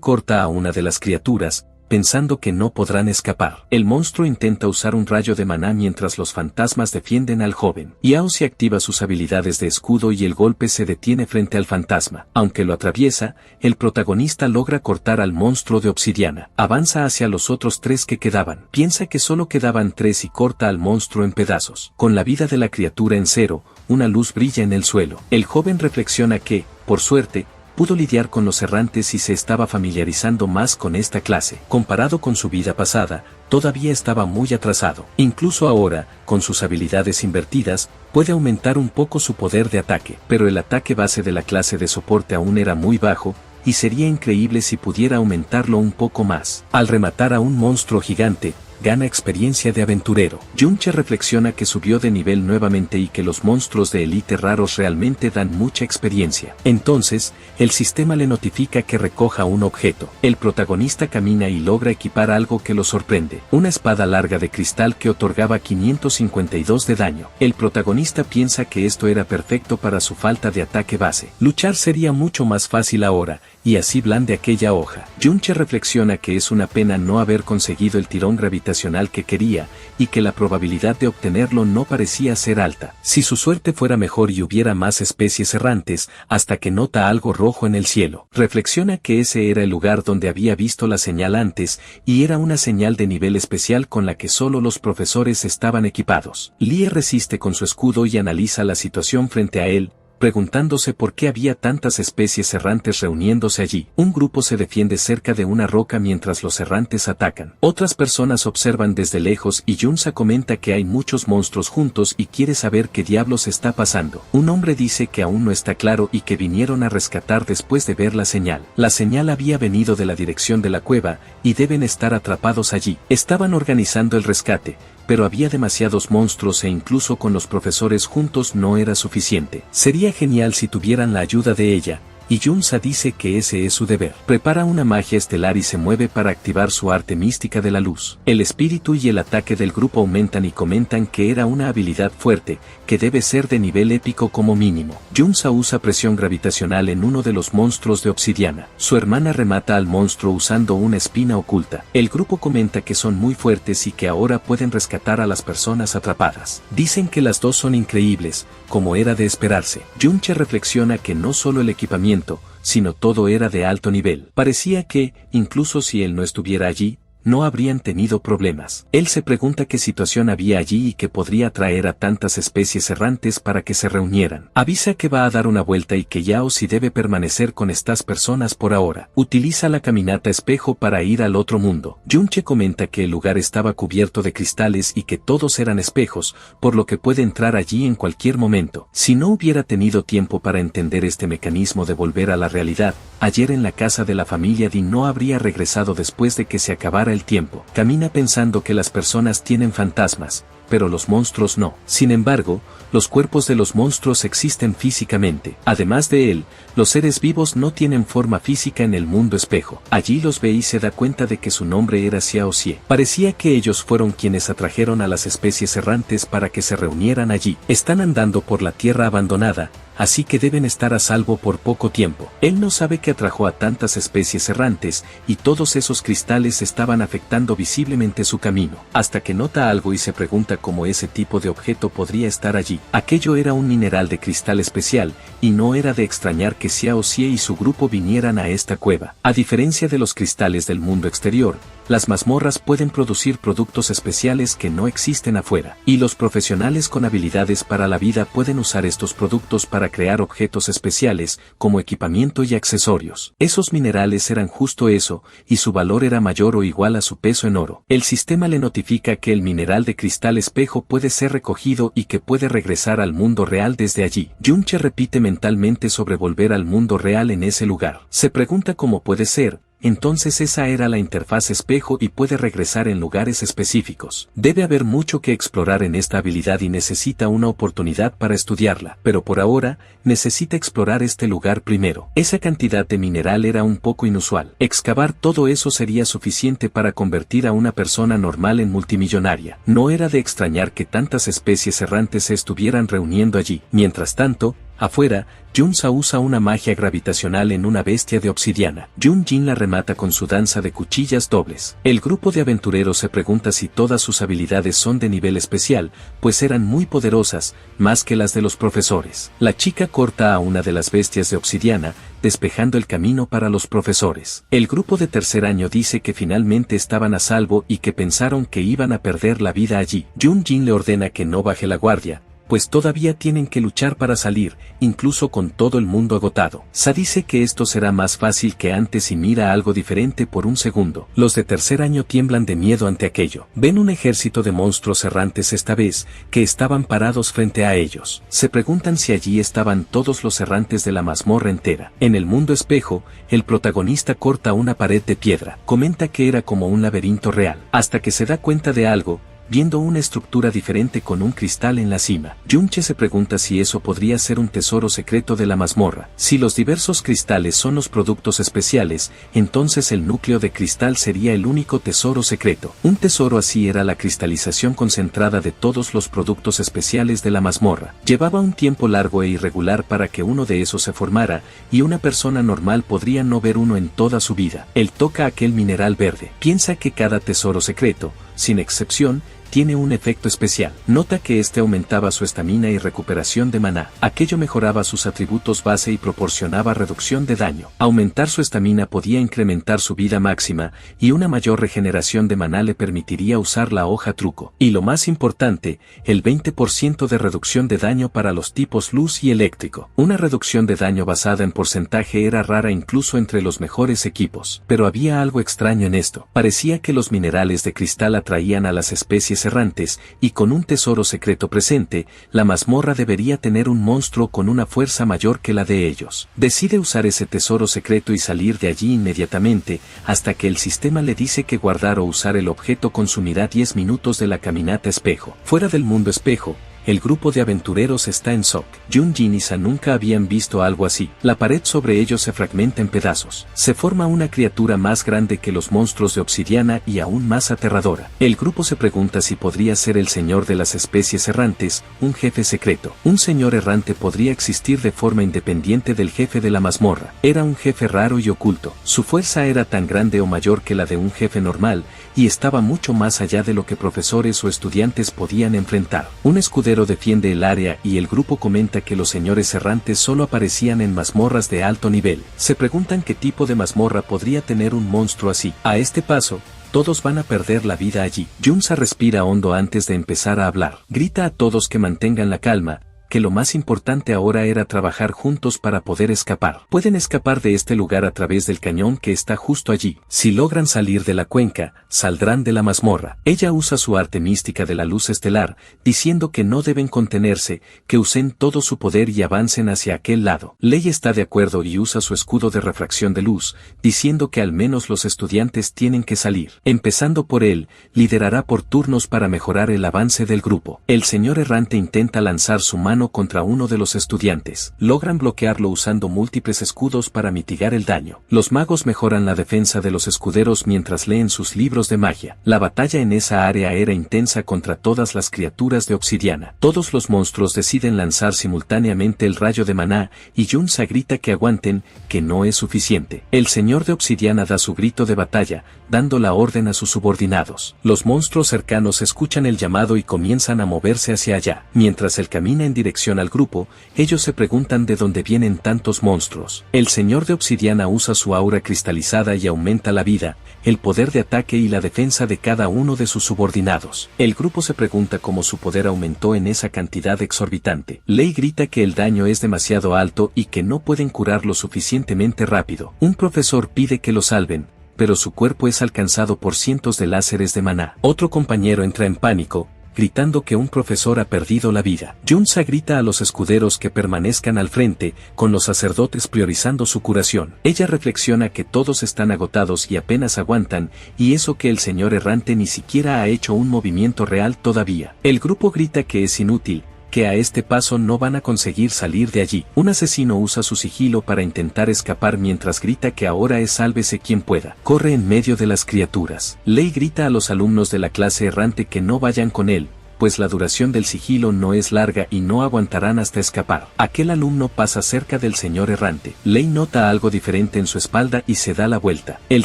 [SPEAKER 1] corta a una de las criaturas, pensando que no podrán escapar. El monstruo intenta usar un rayo de maná mientras los fantasmas defienden al joven. Yaozi activa sus habilidades de escudo y el golpe se detiene frente al fantasma. Aunque lo atraviesa, el protagonista logra cortar al monstruo de obsidiana. Avanza hacia los otros 3 que quedaban. Piensa que solo quedaban 3 y corta al monstruo en pedazos. Con la vida de la criatura en 0, una luz brilla en el suelo. El joven reflexiona que, por suerte, pudo lidiar con los errantes y se estaba familiarizando más con esta clase. Comparado con su vida pasada, todavía estaba muy atrasado. Incluso ahora, con sus habilidades invertidas, puede aumentar un poco su poder de ataque. Pero el ataque base de la clase de soporte aún era muy bajo, y sería increíble si pudiera aumentarlo un poco más. Al rematar a un monstruo gigante, gana experiencia de aventurero. Junche reflexiona que subió de nivel nuevamente y que los monstruos de élite raros realmente dan mucha experiencia. Entonces, el sistema le notifica que recoja un objeto. El protagonista camina y logra equipar algo que lo sorprende. Una espada larga de cristal que otorgaba 552 de daño. El protagonista piensa que esto era perfecto para su falta de ataque base. Luchar sería mucho más fácil ahora, y así blande aquella hoja. Junche reflexiona que es una pena no haber conseguido el tirón gravitacional que quería, y que la probabilidad de obtenerlo no parecía ser alta. Si su suerte fuera mejor y hubiera más especies errantes, hasta que nota algo rojo en el cielo. Reflexiona que ese era el lugar donde había visto la señal antes, y era una señal de nivel especial con la que solo los profesores estaban equipados. Lie resiste con su escudo y analiza la situación frente a él, preguntándose por qué había tantas especies errantes reuniéndose allí. Un grupo se defiende cerca de una roca mientras los errantes atacan. Otras personas observan desde lejos y Junsa comenta que hay muchos monstruos juntos y quiere saber qué diablos está pasando. Un hombre dice que aún no está claro y que vinieron a rescatar después de ver la señal. La señal había venido de la dirección de la cueva y deben estar atrapados allí. Estaban organizando el rescate, pero había demasiados monstruos e incluso con los profesores juntos no era suficiente. Sería genial si tuvieran la ayuda de ella, y Junsa dice que ese es su deber. Prepara una magia estelar y se mueve para activar su arte mística de la luz. El espíritu y el ataque del grupo aumentan y comentan que era una habilidad fuerte, que debe ser de nivel épico como mínimo. Junsa usa presión gravitacional en uno de los monstruos de obsidiana. Su hermana remata al monstruo usando una espina oculta. El grupo comenta que son muy fuertes y que ahora pueden rescatar a las personas atrapadas. Dicen que las dos son increíbles, como era de esperarse. Junche reflexiona que no solo el equipamiento, sino todo era de alto nivel. Parecía que, incluso si él no estuviera allí, no habrían tenido problemas. Él se pregunta qué situación había allí y que podría atraer a tantas especies errantes para que se reunieran. Avisa que va a dar una vuelta y que Yaozi debe permanecer con estas personas por ahora. Utiliza la caminata espejo para ir al otro mundo. Junche comenta que el lugar estaba cubierto de cristales y que todos eran espejos, por lo que puede entrar allí en cualquier momento. Si no hubiera tenido tiempo para entender este mecanismo de volver a la realidad, ayer en la casa de la familia Din no habría regresado después de que se acabara el tiempo. Camina pensando que las personas tienen fantasmas, pero los monstruos no. Sin embargo, los cuerpos de los monstruos existen físicamente. Además de él, los seres vivos no tienen forma física en el mundo espejo. Allí los ve y se da cuenta de que su nombre era Xiao Xie. Parecía que ellos fueron quienes atrajeron a las especies errantes para que se reunieran allí. Están andando por la tierra abandonada, así que deben estar a salvo por poco tiempo. Él no sabe que atrajo a tantas especies errantes, y todos esos cristales estaban afectando visiblemente su camino, hasta que nota algo y se pregunta cómo ese tipo de objeto podría estar allí. Aquello era un mineral de cristal especial, y no era de extrañar que Xiao Xie y su grupo vinieran a esta cueva. A diferencia de los cristales del mundo exterior, las mazmorras pueden producir productos especiales que no existen afuera, y los profesionales con habilidades para la vida pueden usar estos productos para crear objetos especiales, como equipamiento y accesorios. Esos minerales eran justo eso, y su valor era mayor o igual a su peso en oro. El sistema le notifica que el mineral de cristal espejo puede ser recogido y que puede regresar al mundo real desde allí. Yunche repite mentalmente sobre volver al mundo real en ese lugar. Se pregunta cómo puede ser. Entonces esa era la interfaz espejo y puede regresar en lugares específicos. Debe haber mucho que explorar en esta habilidad y necesita una oportunidad para estudiarla, pero por ahora, necesita explorar este lugar primero. Esa cantidad de mineral era un poco inusual. Excavar todo eso sería suficiente para convertir a una persona normal en multimillonaria. No era de extrañar que tantas especies errantes se estuvieran reuniendo allí. Mientras tanto, afuera, Junsa usa una magia gravitacional en una bestia de obsidiana. Jun Jin la remata con su danza de cuchillas dobles. El grupo de aventureros se pregunta si todas sus habilidades son de nivel especial, pues eran muy poderosas, más que las de los profesores. La chica corta a una de las bestias de obsidiana, despejando el camino para los profesores. El grupo de tercer año dice que finalmente estaban a salvo y que pensaron que iban a perder la vida allí. Jun Jin le ordena que no baje la guardia, pues todavía tienen que luchar para salir, incluso con todo el mundo agotado. Sa dice que esto será más fácil que antes y mira algo diferente por un segundo. Los de tercer año tiemblan de miedo ante aquello. Ven un ejército de monstruos errantes esta vez, que estaban parados frente a ellos. Se preguntan si allí estaban todos los errantes de la mazmorra entera. En el mundo espejo, el protagonista corta una pared de piedra. Comenta que era como un laberinto real, hasta que se da cuenta de algo, viendo una estructura diferente con un cristal en la cima. Yunche se pregunta si eso podría ser un tesoro secreto de la mazmorra. Si los diversos cristales son los productos especiales, entonces el núcleo de cristal sería el único tesoro secreto. Un tesoro así era la cristalización concentrada de todos los productos especiales de la mazmorra. Llevaba un tiempo largo e irregular para que uno de esos se formara, y una persona normal podría no ver uno en toda su vida. Él toca aquel mineral verde. Piensa que cada tesoro secreto, sin excepción, tiene un efecto especial. Nota que este aumentaba su estamina y recuperación de maná. Aquello mejoraba sus atributos base y proporcionaba reducción de daño. Aumentar su estamina podía incrementar su vida máxima, y una mayor regeneración de maná le permitiría usar la hoja truco. Y lo más importante, el 20% de reducción de daño para los tipos luz y eléctrico. Una reducción de daño basada en porcentaje era rara incluso entre los mejores equipos. Pero había algo extraño en esto. Parecía que los minerales de cristal atraían a las especies errantes, y con un tesoro secreto presente, la mazmorra debería tener un monstruo con una fuerza mayor que la de ellos. Decide usar ese tesoro secreto y salir de allí inmediatamente, hasta que el sistema le dice que guardar o usar el objeto consumirá 10 minutos de la caminata espejo. Fuera del mundo espejo, el grupo de aventureros está en shock. Jun Jin y Sa nunca habían visto algo así. La pared sobre ellos se fragmenta en pedazos. Se forma una criatura más grande que los monstruos de obsidiana y aún más aterradora. El grupo se pregunta si podría ser el señor de las especies errantes, un jefe secreto. Un señor errante podría existir de forma independiente del jefe de la mazmorra. Era un jefe raro y oculto. Su fuerza era tan grande o mayor que la de un jefe normal, y estaba mucho más allá de lo que profesores o estudiantes podían enfrentar. Un escudero defiende el área y el grupo comenta que los señores errantes solo aparecían en mazmorras de alto nivel. Se preguntan qué tipo de mazmorra podría tener un monstruo así. A este paso, todos van a perder la vida allí. Junsa respira hondo antes de empezar a hablar. Grita a todos que mantengan la calma, que lo más importante ahora era trabajar juntos para poder escapar. Pueden escapar de este lugar a través del cañón que está justo allí. Si logran salir de la cuenca, saldrán de la mazmorra. Ella usa su arte mística de la luz estelar, diciendo que no deben contenerse, que usen todo su poder y avancen hacia aquel lado. Lei está de acuerdo y usa su escudo de refracción de luz, diciendo que al menos los estudiantes tienen que salir. Empezando por él, liderará por turnos para mejorar el avance del grupo. El señor errante intenta lanzar su mano contra uno de los estudiantes. Logran bloquearlo usando múltiples escudos para mitigar el daño. Los magos mejoran la defensa de los escuderos mientras leen sus libros de magia. La batalla en esa área era intensa contra todas las criaturas de obsidiana. Todos los monstruos deciden lanzar simultáneamente el rayo de maná, y Junsa grita que aguanten, que no es suficiente. El señor de obsidiana da su grito de batalla, dando la orden a sus subordinados. Los monstruos cercanos escuchan el llamado y comienzan a moverse hacia allá. Mientras él camina en dirección al grupo, ellos se preguntan de dónde vienen tantos monstruos. El señor de obsidiana usa su aura cristalizada y aumenta la vida, el poder de ataque y la defensa de cada uno de sus subordinados. El grupo se pregunta cómo su poder aumentó en esa cantidad exorbitante. Lei grita que el daño es demasiado alto y que no pueden curarlo suficientemente rápido. Un profesor pide que lo salven, pero su cuerpo es alcanzado por cientos de láseres de maná. Otro compañero entra en pánico, gritando que un profesor ha perdido la vida. Junsa grita a los escuderos que permanezcan al frente, con los sacerdotes priorizando su curación. Ella reflexiona que todos están agotados y apenas aguantan, y eso que el señor errante ni siquiera ha hecho un movimiento real todavía. El grupo grita que es inútil, que a este paso no van a conseguir salir de allí. Un asesino usa su sigilo para intentar escapar mientras grita que ahora es sálvese quien pueda. Corre en medio de las criaturas. Lei grita a los alumnos de la clase errante que no vayan con él, pues la duración del sigilo no es larga y no aguantarán hasta escapar. Aquel alumno pasa cerca del señor errante. Lei nota algo diferente en su espalda y se da la vuelta. El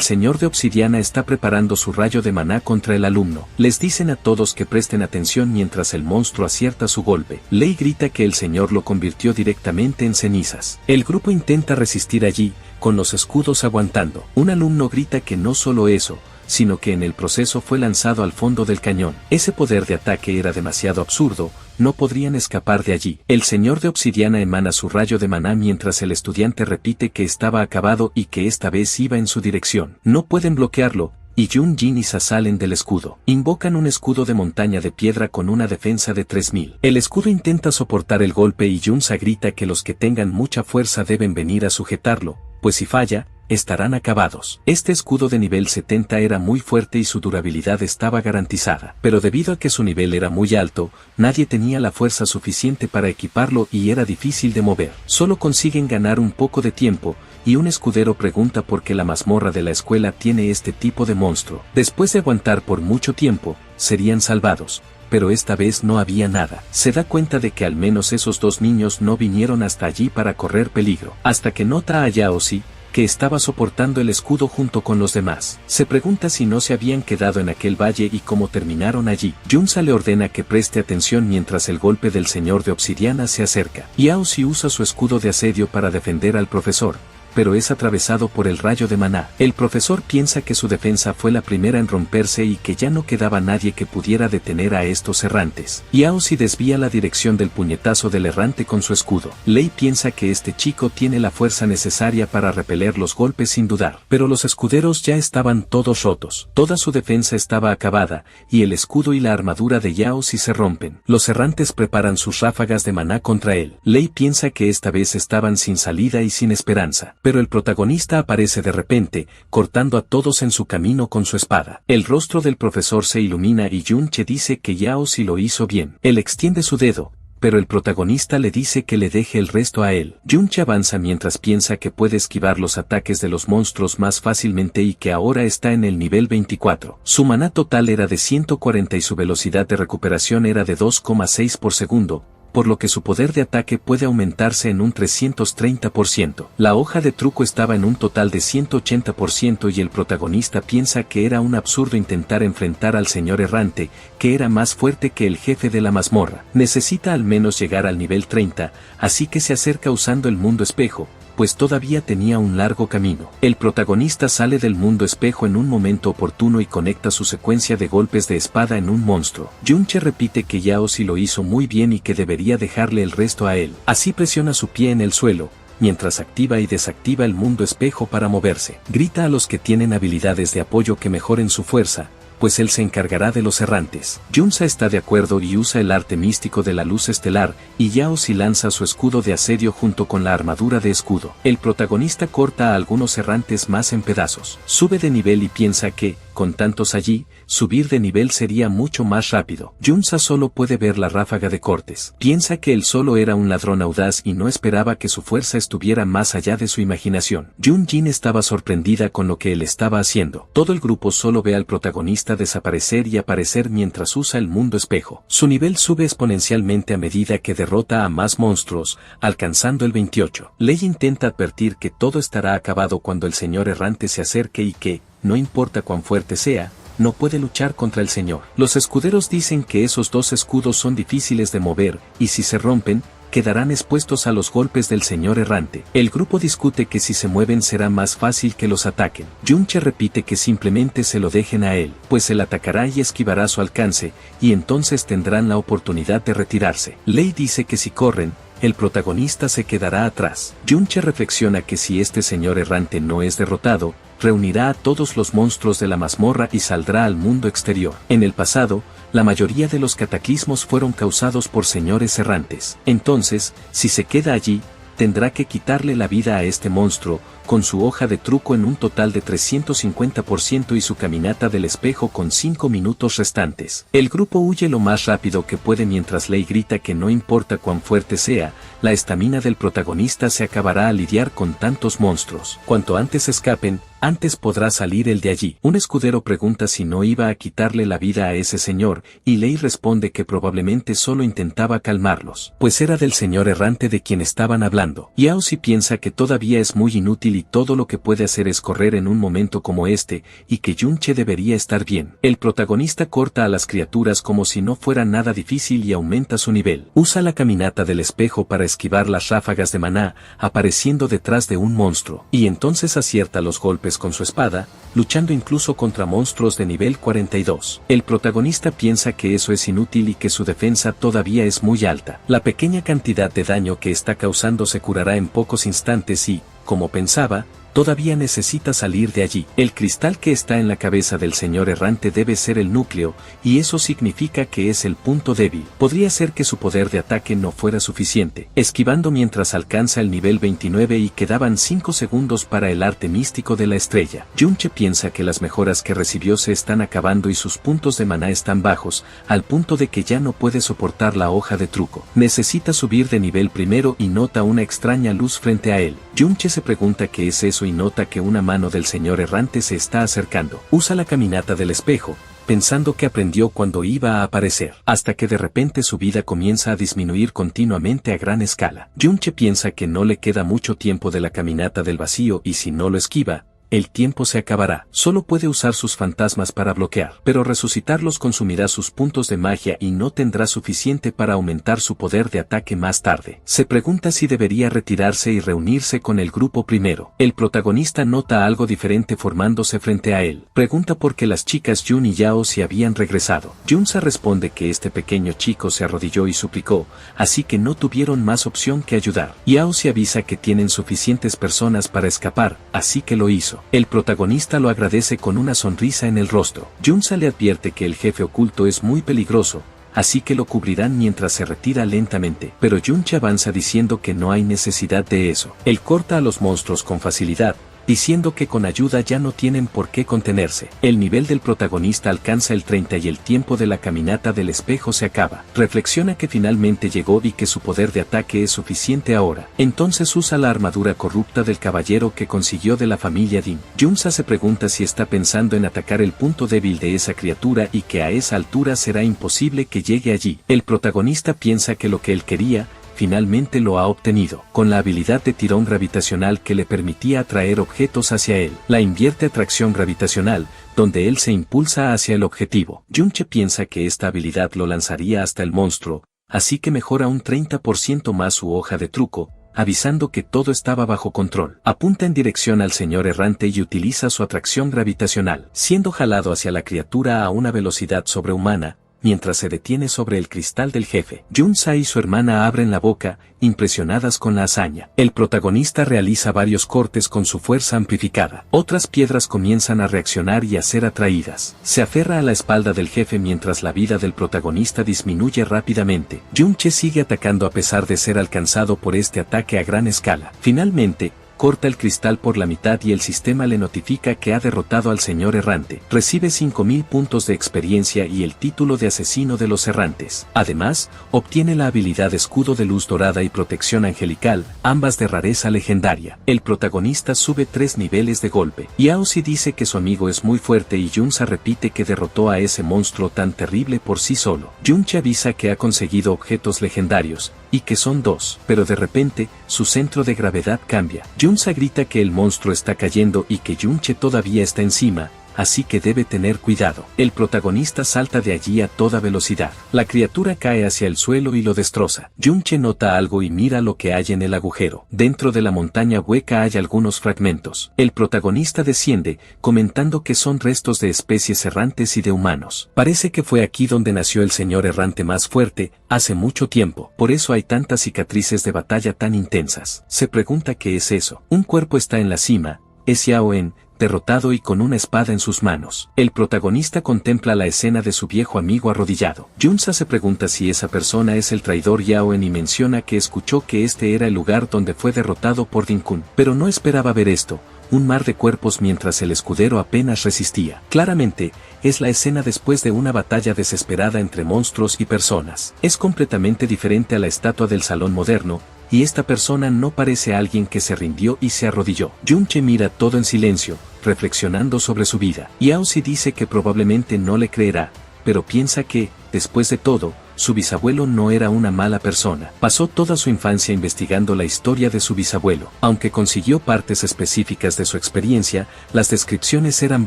[SPEAKER 1] señor de obsidiana está preparando su rayo de maná contra el alumno. Les dicen a todos que presten atención mientras el monstruo acierta su golpe. Lei grita que el señor lo convirtió directamente en cenizas. El grupo intenta resistir allí, con los escudos aguantando. Un alumno grita que no solo eso, sino que en el proceso fue lanzado al fondo del cañón. Ese poder de ataque era demasiado absurdo, no podrían escapar de allí. El señor de obsidiana emana su rayo de maná mientras el estudiante repite que estaba acabado y que esta vez iba en su dirección. No pueden bloquearlo, y Jun Jin y Sa salen del escudo. Invocan un escudo de montaña de piedra con una defensa de 3000. El escudo intenta soportar el golpe y Junsa grita que los que tengan mucha fuerza deben venir a sujetarlo, pues si falla, estarán acabados. Este escudo de nivel 70 era muy fuerte y su durabilidad estaba garantizada. Pero debido a que su nivel era muy alto, nadie tenía la fuerza suficiente para equiparlo y era difícil de mover. Solo consiguen ganar un poco de tiempo, y un escudero pregunta por qué la mazmorra de la escuela tiene este tipo de monstruo. Después de aguantar por mucho tiempo, serían salvados. Pero esta vez no había nada. Se da cuenta de que al menos esos dos niños no vinieron hasta allí para correr peligro. Hasta que nota a Yaoshi, que estaba soportando el escudo junto con los demás. Se pregunta si no se habían quedado en aquel valle y cómo terminaron allí. Junsa le ordena que preste atención mientras el golpe del señor de obsidiana se acerca. Yaoshi usa su escudo de asedio para defender al profesor, pero es atravesado por el rayo de maná. El profesor piensa que su defensa fue la primera en romperse y que ya no quedaba nadie que pudiera detener a estos errantes. Yaoshi desvía la dirección del puñetazo del errante con su escudo. Lei piensa que este chico tiene la fuerza necesaria para repeler los golpes sin dudar. Pero los escuderos ya estaban todos rotos. Toda su defensa estaba acabada, y el escudo y la armadura de Yaoshi se rompen. Los errantes preparan sus ráfagas de maná contra él. Lei piensa que esta vez estaban sin salida y sin esperanza. Pero el protagonista aparece de repente, cortando a todos en su camino con su espada. El rostro del profesor se ilumina y Junche dice que Yaoshi lo hizo bien. Él extiende su dedo, pero el protagonista le dice que le deje el resto a él. Junche avanza mientras piensa que puede esquivar los ataques de los monstruos más fácilmente y que ahora está en el nivel 24. Su maná total era de 140 y su velocidad de recuperación era de 2,6 por segundo, por lo que su poder de ataque puede aumentarse en un 330%. La hoja de truco estaba en un total de 180% y el protagonista piensa que era un absurdo intentar enfrentar al señor errante, que era más fuerte que el jefe de la mazmorra. Necesita al menos llegar al nivel 30, así que se acerca usando el mundo espejo, pues todavía tenía un largo camino. El protagonista sale del mundo espejo en un momento oportuno y conecta su secuencia de golpes de espada en un monstruo. Junche repite que Yao Si lo hizo muy bien y que debería dejarle el resto a él. Así presiona su pie en el suelo, mientras activa y desactiva el mundo espejo para moverse. Grita a los que tienen habilidades de apoyo que mejoren su fuerza, pues él se encargará de los errantes. Junsa está de acuerdo y usa el arte místico de la luz estelar, y Yao Si lanza su escudo de asedio junto con la armadura de escudo. El protagonista corta a algunos errantes más en pedazos. Sube de nivel y piensa que, con tantos allí, subir de nivel sería mucho más rápido. Junsa solo puede ver la ráfaga de cortes. Piensa que él solo era un ladrón audaz y no esperaba que su fuerza estuviera más allá de su imaginación. Jun Jin estaba sorprendida con lo que él estaba haciendo. Todo el grupo solo ve al protagonista desaparecer y aparecer mientras usa el mundo espejo. Su nivel sube exponencialmente a medida que derrota a más monstruos, alcanzando el 28. Lei intenta advertir que todo estará acabado cuando el señor errante se acerque y que, no importa cuán fuerte sea, no puede luchar contra el señor. Los escuderos dicen que esos dos escudos son difíciles de mover, y si se rompen, quedarán expuestos a los golpes del señor errante. El grupo discute que si se mueven será más fácil que los ataquen. Junche repite que simplemente se lo dejen a él, pues él atacará y esquivará su alcance, y entonces tendrán la oportunidad de retirarse. Lei dice que si corren, el protagonista se quedará atrás. Junche reflexiona que si este señor errante no es derrotado, reunirá a todos los monstruos de la mazmorra y saldrá al mundo exterior. En el pasado, la mayoría de los cataclismos fueron causados por señores errantes. Entonces, si se queda allí, tendrá que quitarle la vida a este monstruo, con su hoja de truco en un total de 350% y su caminata del espejo con 5 minutos restantes. El grupo huye lo más rápido que puede mientras Lei grita que no importa cuán fuerte sea, la estamina del protagonista se acabará al lidiar con tantos monstruos. Cuanto antes escapen, antes podrá salir el de allí. Un escudero pregunta si no iba a quitarle la vida a ese señor, y Lei responde que probablemente solo intentaba calmarlos, pues era del señor errante de quien estaban hablando. Yao Si piensa que todavía es muy inútil y todo lo que puede hacer es correr en un momento como este, y que Junche debería estar bien. El protagonista corta a las criaturas como si no fuera nada difícil y aumenta su nivel. Usa la caminata del espejo para esquivar las ráfagas de maná, apareciendo detrás de un monstruo, y entonces acierta los golpes con su espada, luchando incluso contra monstruos de nivel 42. El protagonista piensa que eso es inútil y que su defensa todavía es muy alta. La pequeña cantidad de daño que está causando se curará en pocos instantes y, como pensaba, todavía necesita salir de allí. El cristal que está en la cabeza del señor errante debe ser el núcleo, y eso significa que es el punto débil. Podría ser que su poder de ataque no fuera suficiente. Esquivando mientras alcanza el nivel 29 y quedaban 5 segundos para el arte místico de la estrella. Junche piensa que las mejoras que recibió se están acabando y sus puntos de maná están bajos, al punto de que ya no puede soportar la hoja de truco. Necesita subir de nivel primero y nota una extraña luz frente a él. Junche se pregunta qué es eso y nota que una mano del señor errante se está acercando. Usa la caminata del espejo, pensando que aprendió cuando iba a aparecer, hasta que de repente su vida comienza a disminuir continuamente a gran escala. Junche piensa que no le queda mucho tiempo de la caminata del vacío y si no lo esquiva, el tiempo se acabará. Solo puede usar sus fantasmas para bloquear, pero resucitarlos consumirá sus puntos de magia y no tendrá suficiente para aumentar su poder de ataque más tarde. Se pregunta si debería retirarse y reunirse con el grupo primero. El protagonista nota algo diferente formándose frente a él. Pregunta por qué las chicas Jun y Yao Si habían regresado. Junsa responde que este pequeño chico se arrodilló y suplicó, así que no tuvieron más opción que ayudar. Yao Si avisa que tienen suficientes personas para escapar, así que lo hizo. El protagonista lo agradece con una sonrisa en el rostro. Junsa le advierte que el jefe oculto es muy peligroso, así que lo cubrirán mientras se retira lentamente. Pero Junche avanza diciendo que no hay necesidad de eso. Él corta a los monstruos con facilidad, diciendo que con ayuda ya no tienen por qué contenerse. El nivel del protagonista alcanza el 30 y el tiempo de la caminata del espejo se acaba. Reflexiona que finalmente llegó y que su poder de ataque es suficiente ahora. Entonces usa la armadura corrupta del caballero que consiguió de la familia Din. Junsa se pregunta si está pensando en atacar el punto débil de esa criatura y que a esa altura será imposible que llegue allí. El protagonista piensa que lo que él quería, finalmente lo ha obtenido. Con la habilidad de tirón gravitacional que le permitía atraer objetos hacia él, la invierte a tracción gravitacional, donde él se impulsa hacia el objetivo. Junche piensa que esta habilidad lo lanzaría hasta el monstruo, así que mejora un 30% más su hoja de truco, avisando que todo estaba bajo control. Apunta en dirección al señor errante y utiliza su atracción gravitacional, siendo jalado hacia la criatura a una velocidad sobrehumana, mientras se detiene sobre el cristal del jefe. Junsa y su hermana abren la boca, impresionadas con la hazaña. El protagonista realiza varios cortes con su fuerza amplificada. Otras piedras comienzan a reaccionar y a ser atraídas. Se aferra a la espalda del jefe mientras la vida del protagonista disminuye rápidamente. Junche sigue atacando a pesar de ser alcanzado por este ataque a gran escala. Finalmente, corta el cristal por la mitad y el sistema le notifica que ha derrotado al señor errante. Recibe 5000 puntos de experiencia y el título de asesino de los errantes. Además, obtiene la habilidad escudo de luz dorada y protección angelical, ambas de rareza legendaria. El protagonista sube 3 niveles de golpe. Yaozi dice que su amigo es muy fuerte y Junsa repite que derrotó a ese monstruo tan terrible por sí solo. Junche avisa que ha conseguido objetos legendarios, y que son 2, pero de repente, su centro de gravedad cambia. Junsa grita que el monstruo está cayendo y que Junche todavía está encima, así que debe tener cuidado. El protagonista salta de allí a toda velocidad. La criatura cae hacia el suelo y lo destroza. Junche nota algo y mira lo que hay en el agujero. Dentro de la montaña hueca hay algunos fragmentos. El protagonista desciende, comentando que son restos de especies errantes y de humanos. Parece que fue aquí donde nació el señor errante más fuerte, hace mucho tiempo. Por eso hay tantas cicatrices de batalla tan intensas. Se pregunta qué es eso. Un cuerpo está en la cima, es Yaoen, derrotado y con una espada en sus manos. El protagonista contempla la escena de su viejo amigo arrodillado. Junsa se pregunta si esa persona es el traidor Yaoen y menciona que escuchó que este era el lugar donde fue derrotado por Dinkun. Pero no esperaba ver esto, un mar de cuerpos mientras el escudero apenas resistía. Claramente, es la escena después de una batalla desesperada entre monstruos y personas. Es completamente diferente a la estatua del salón moderno, y esta persona no parece alguien que se rindió y se arrodilló. Junche mira todo en silencio, reflexionando sobre su vida. Yaozi dice que probablemente no le creerá, pero piensa que, después de todo, su bisabuelo no era una mala persona. Pasó toda su infancia investigando la historia de su bisabuelo. Aunque consiguió partes específicas de su experiencia, las descripciones eran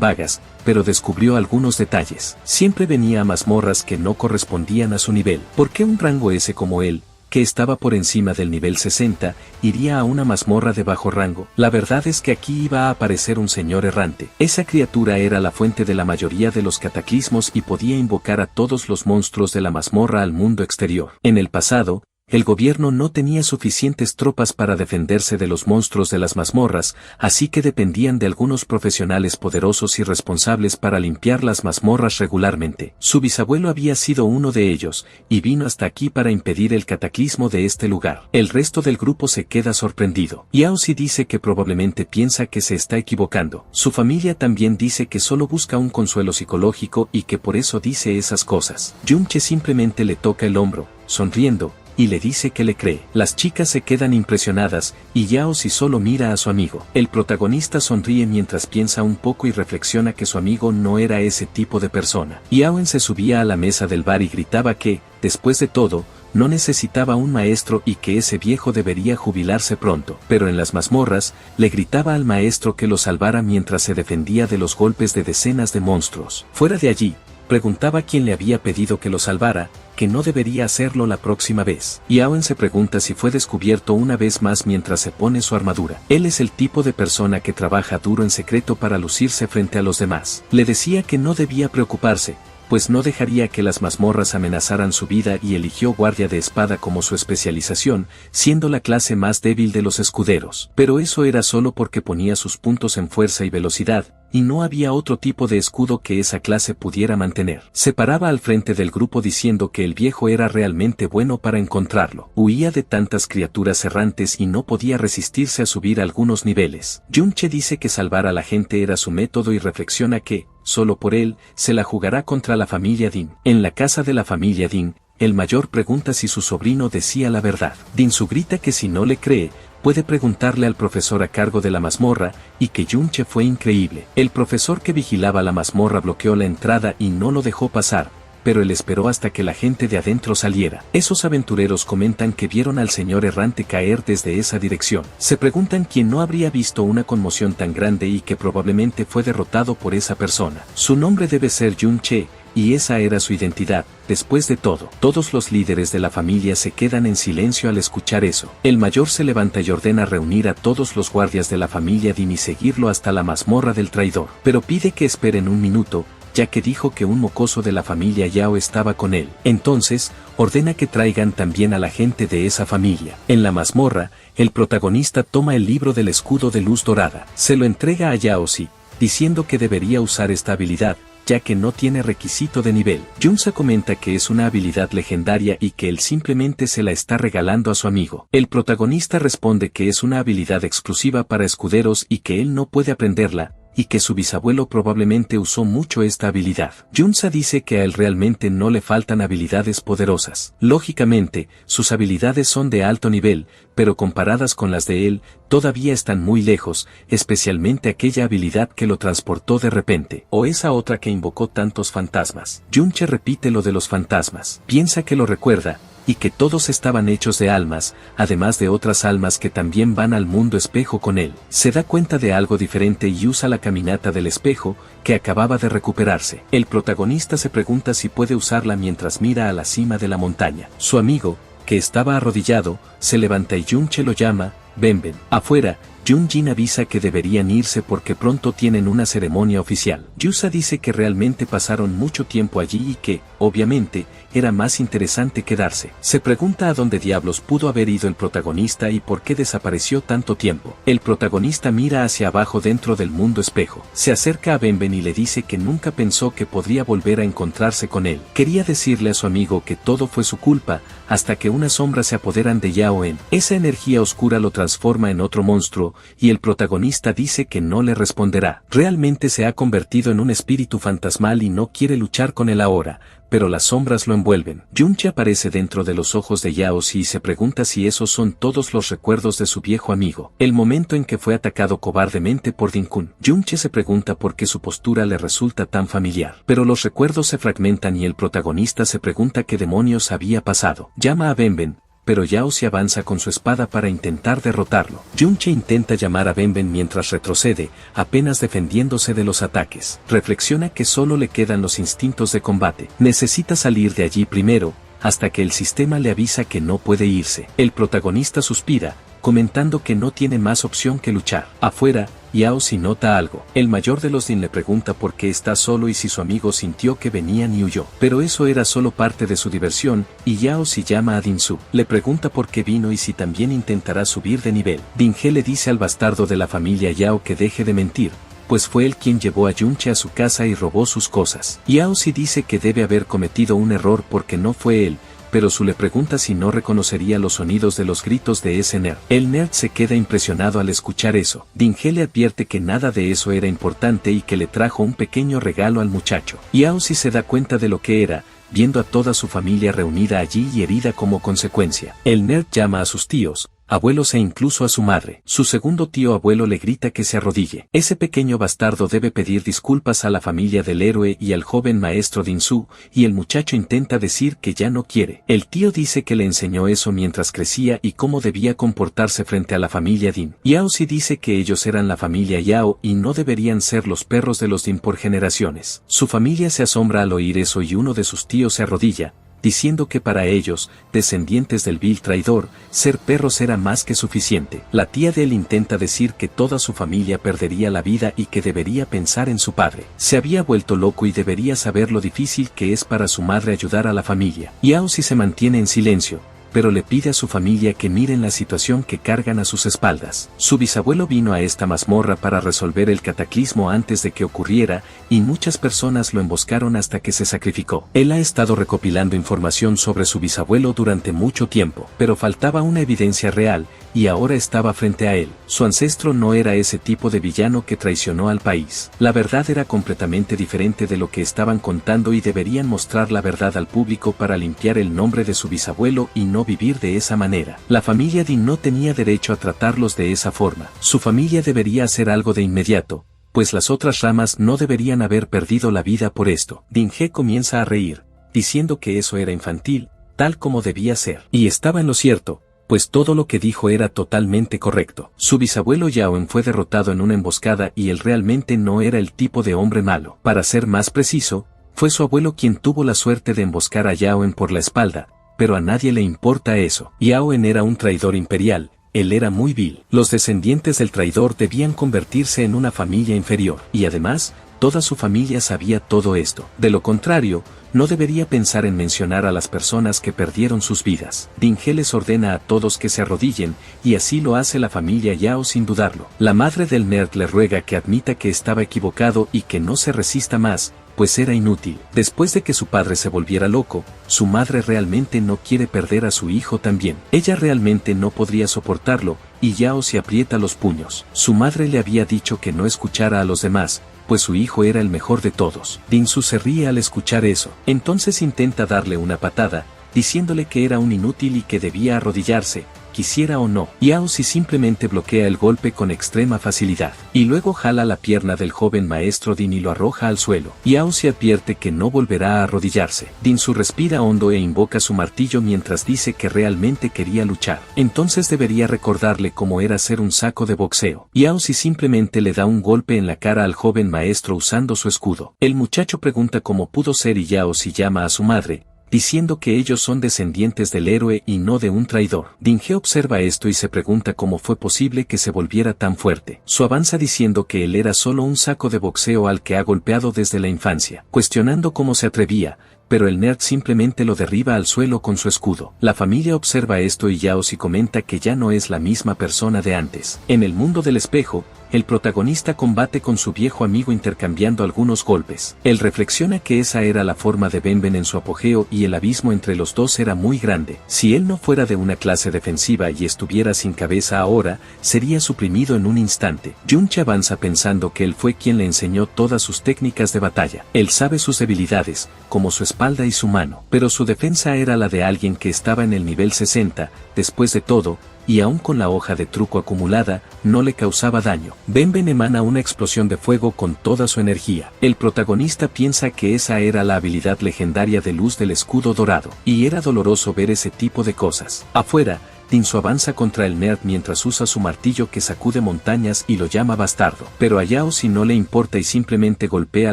[SPEAKER 1] vagas, pero descubrió algunos detalles. Siempre venía a mazmorras que no correspondían a su nivel. ¿Por qué un rango ese como él, que estaba por encima del nivel 60, iría a una mazmorra de bajo rango? La verdad es que aquí iba a aparecer un señor errante. Esa criatura era la fuente de la mayoría de los cataclismos y podía invocar a todos los monstruos de la mazmorra al mundo exterior. En el pasado, el gobierno no tenía suficientes tropas para defenderse de los monstruos de las mazmorras, así que dependían de algunos profesionales poderosos y responsables para limpiar las mazmorras regularmente. Su bisabuelo había sido uno de ellos, y vino hasta aquí para impedir el cataclismo de este lugar. El resto del grupo se queda sorprendido. Yaozi dice que probablemente piensa que se está equivocando. Su familia también dice que solo busca un consuelo psicológico y que por eso dice esas cosas. Junche simplemente le toca el hombro, sonriendo, y le dice que le cree. Las chicas se quedan impresionadas, y Yaozi solo mira a su amigo. El protagonista sonríe mientras piensa un poco y reflexiona que su amigo no era ese tipo de persona. Yaoen se subía a la mesa del bar y gritaba que, después de todo, no necesitaba un maestro y que ese viejo debería jubilarse pronto. Pero en las mazmorras, le gritaba al maestro que lo salvara mientras se defendía de los golpes de decenas de monstruos. Fuera de allí, preguntaba quién le había pedido que lo salvara, que no debería hacerlo la próxima vez. Yaoen se pregunta si fue descubierto una vez más mientras se pone su armadura. Él es el tipo de persona que trabaja duro en secreto para lucirse frente a los demás. Le decía que no debía preocuparse, pues no dejaría que las mazmorras amenazaran su vida y eligió guardia de espada como su especialización, siendo la clase más débil de los escuderos. Pero eso era solo porque ponía sus puntos en fuerza y velocidad, y no había otro tipo de escudo que esa clase pudiera mantener. Se paraba al frente del grupo diciendo que el viejo era realmente bueno para encontrarlo. Huía de tantas criaturas errantes y no podía resistirse a subir algunos niveles. Junche dice que salvar a la gente era su método y reflexiona que, solo por él, se la jugará contra la familia Din. En la casa de la familia Din, el mayor pregunta si su sobrino decía la verdad. Dinsu grita que si no le cree, puede preguntarle al profesor a cargo de la mazmorra, y que Junche fue increíble. El profesor que vigilaba la mazmorra bloqueó la entrada y no lo dejó pasar, pero él esperó hasta que la gente de adentro saliera. Esos aventureros comentan que vieron al señor errante caer desde esa dirección. Se preguntan quién no habría visto una conmoción tan grande y que probablemente fue derrotado por esa persona. Su nombre debe ser Junche, y esa era su identidad. Después de todo, todos los líderes de la familia se quedan en silencio al escuchar eso. El mayor se levanta y ordena reunir a todos los guardias de la familia Din y seguirlo hasta la mazmorra del traidor, pero pide que esperen un minuto, ya que dijo que un mocoso de la familia Yao estaba con él. Entonces, ordena que traigan también a la gente de esa familia. En la mazmorra, el protagonista toma el libro del escudo de luz dorada. Se lo entrega a Yao Si, diciendo que debería usar esta habilidad, ya que no tiene requisito de nivel. Junsa comenta que es una habilidad legendaria y que él simplemente se la está regalando a su amigo. El protagonista responde que es una habilidad exclusiva para escuderos y que él no puede aprenderla, y que su bisabuelo probablemente usó mucho esta habilidad. Junsa dice que a él realmente no le faltan habilidades poderosas. Lógicamente, sus habilidades son de alto nivel, pero comparadas con las de él, todavía están muy lejos, especialmente aquella habilidad que lo transportó de repente, o esa otra que invocó tantos fantasmas. Junche repite lo de los fantasmas. Piensa que lo recuerda, y que todos estaban hechos de almas, además de otras almas que también van al mundo espejo con él. Se da cuenta de algo diferente y usa la caminata del espejo, que acababa de recuperarse. El protagonista se pregunta si puede usarla mientras mira a la cima de la montaña. Su amigo, que estaba arrodillado, se levanta y Junche lo llama, ven. Afuera, Jun-jin avisa que deberían irse porque pronto tienen una ceremonia oficial. Yusa dice que realmente pasaron mucho tiempo allí y que, obviamente, era más interesante quedarse. Se pregunta a dónde diablos pudo haber ido el protagonista y por qué desapareció tanto tiempo. El protagonista mira hacia abajo dentro del mundo espejo. Se acerca a Benben y le dice que nunca pensó que podría volver a encontrarse con él. Quería decirle a su amigo que todo fue su culpa, hasta que unas sombras se apoderan de Yao En. Esa energía oscura lo transforma en otro monstruo, y el protagonista dice que no le responderá. Realmente se ha convertido en un espíritu fantasmal y no quiere luchar con él ahora, pero las sombras lo envuelven. Junche aparece dentro de los ojos de Yao Si y se pregunta si esos son todos los recuerdos de su viejo amigo. El momento en que fue atacado cobardemente por Din-kun. Junche se pregunta por qué su postura le resulta tan familiar. Pero los recuerdos se fragmentan y el protagonista se pregunta qué demonios había pasado. Llama a Benben, pero Yao Si avanza con su espada para intentar derrotarlo. Junche intenta llamar a Benben mientras retrocede, apenas defendiéndose de los ataques. Reflexiona que solo le quedan los instintos de combate. Necesita salir de allí primero, hasta que el sistema le avisa que no puede irse. El protagonista suspira, comentando que no tiene más opción que luchar. Afuera, Yao Si nota algo. El mayor de los Din le pregunta por qué está solo y si su amigo sintió que venían y huyó. Pero eso era solo parte de su diversión, y Yao Si llama a Din Su. Le pregunta por qué vino y si también intentará subir de nivel. Din He le dice al bastardo de la familia Yao que deje de mentir, pues fue él quien llevó a Junche a su casa y robó sus cosas. Yao Si dice que debe haber cometido un error porque no fue él, pero Su le pregunta si no reconocería los sonidos de los gritos de ese nerd. El nerd se queda impresionado al escuchar eso. Din He le advierte que nada de eso era importante y que le trajo un pequeño regalo al muchacho. Yao Si se da cuenta de lo que era, viendo a toda su familia reunida allí y herida como consecuencia. El nerd llama a sus tíos, abuelos e incluso a su madre. Su segundo tío abuelo le grita que se arrodille. Ese pequeño bastardo debe pedir disculpas a la familia del héroe y al joven maestro Din Su, y el muchacho intenta decir que ya no quiere. El tío dice que le enseñó eso mientras crecía y cómo debía comportarse frente a la familia Din. Yao Si dice que ellos eran la familia Yao y no deberían ser los perros de los Din por generaciones. Su familia se asombra al oír eso y uno de sus tíos se arrodilla, diciendo que para ellos, descendientes del vil traidor, ser perros era más que suficiente. La tía de él intenta decir que toda su familia perdería la vida y que debería pensar en su padre. Se había vuelto loco y debería saber lo difícil que es para su madre ayudar a la familia. Yao Si se mantiene en silencio, pero le pide a su familia que miren la situación que cargan a sus espaldas. Su bisabuelo vino a esta mazmorra para resolver el cataclismo antes de que ocurriera, y muchas personas lo emboscaron hasta que se sacrificó. Él ha estado recopilando información sobre su bisabuelo durante mucho tiempo, pero faltaba una evidencia real, y ahora estaba frente a él. Su ancestro no era ese tipo de villano que traicionó al país. La verdad era completamente diferente de lo que estaban contando y deberían mostrar la verdad al público para limpiar el nombre de su bisabuelo y no vivir de esa manera. La familia Din no tenía derecho a tratarlos de esa forma. Su familia debería hacer algo de inmediato, pues las otras ramas no deberían haber perdido la vida por esto. Din He comienza a reír, diciendo que eso era infantil, tal como debía ser. Y estaba en lo cierto, pues todo lo que dijo era totalmente correcto. Su bisabuelo Yao En fue derrotado en una emboscada y él realmente no era el tipo de hombre malo. Para ser más preciso, Fue su abuelo quien tuvo la suerte de emboscar a Yaoen por la espalda, pero a nadie le importa eso. Yaoen era un traidor imperial, él era muy vil. Los descendientes del traidor debían convertirse en una familia inferior, y además, toda su familia sabía todo esto. De lo contrario, no debería pensar en mencionar a las personas que perdieron sus vidas. Dinghe les ordena a todos que se arrodillen, y así lo hace la familia Yao sin dudarlo. La madre del nerd le ruega que admita que estaba equivocado y que no se resista más, pues era inútil. Después de que su padre se volviera loco, su madre realmente no quiere perder a su hijo también. Ella realmente no podría soportarlo, y Yao se aprieta los puños. Su madre le había dicho que no escuchara a los demás, pues su hijo era el mejor de todos. Dinsu se ríe al escuchar eso. Entonces intenta darle una patada, diciéndole que era un inútil y que debía arrodillarse, quisiera o no. Yao Si simplemente bloquea el golpe con extrema facilidad, y luego jala la pierna del joven maestro Din y lo arroja al suelo. Yao Si advierte que no volverá a arrodillarse. Dinsu respira hondo e invoca su martillo mientras dice que realmente quería luchar. Entonces debería recordarle cómo era ser un saco de boxeo. Yao Si simplemente le da un golpe en la cara al joven maestro usando su escudo. El muchacho pregunta cómo pudo ser y Yao Si llama a su madre, diciendo que ellos son descendientes del héroe y no de un traidor. Dinghe observa esto y se pregunta cómo fue posible que se volviera tan fuerte. Su avanza diciendo que él era solo un saco de boxeo al que ha golpeado desde la infancia, cuestionando cómo se atrevía, pero el nerd simplemente lo derriba al suelo con su escudo. La familia observa esto y Yao Si comenta que ya no es la misma persona de antes. En el mundo del espejo, el protagonista combate con su viejo amigo intercambiando algunos golpes. Él reflexiona que esa era la forma de Benben en su apogeo y el abismo entre los dos era muy grande. Si él no fuera de una clase defensiva y estuviera sin cabeza ahora, sería suprimido en un instante. Junche avanza pensando que él fue quien le enseñó todas sus técnicas de batalla. Él sabe sus debilidades, como su espalda y su mano, pero su defensa era la de alguien que estaba en el nivel 60, después de todo, y aún con la hoja de truco acumulada, no le causaba daño. Benben emana una explosión de fuego con toda su energía. El protagonista piensa que esa era la habilidad legendaria de luz del escudo dorado, y era doloroso ver ese tipo de cosas. Afuera, Dinsu avanza contra el nerd mientras usa su martillo que sacude montañas y lo llama bastardo. Pero a Yao Si no le importa y simplemente golpea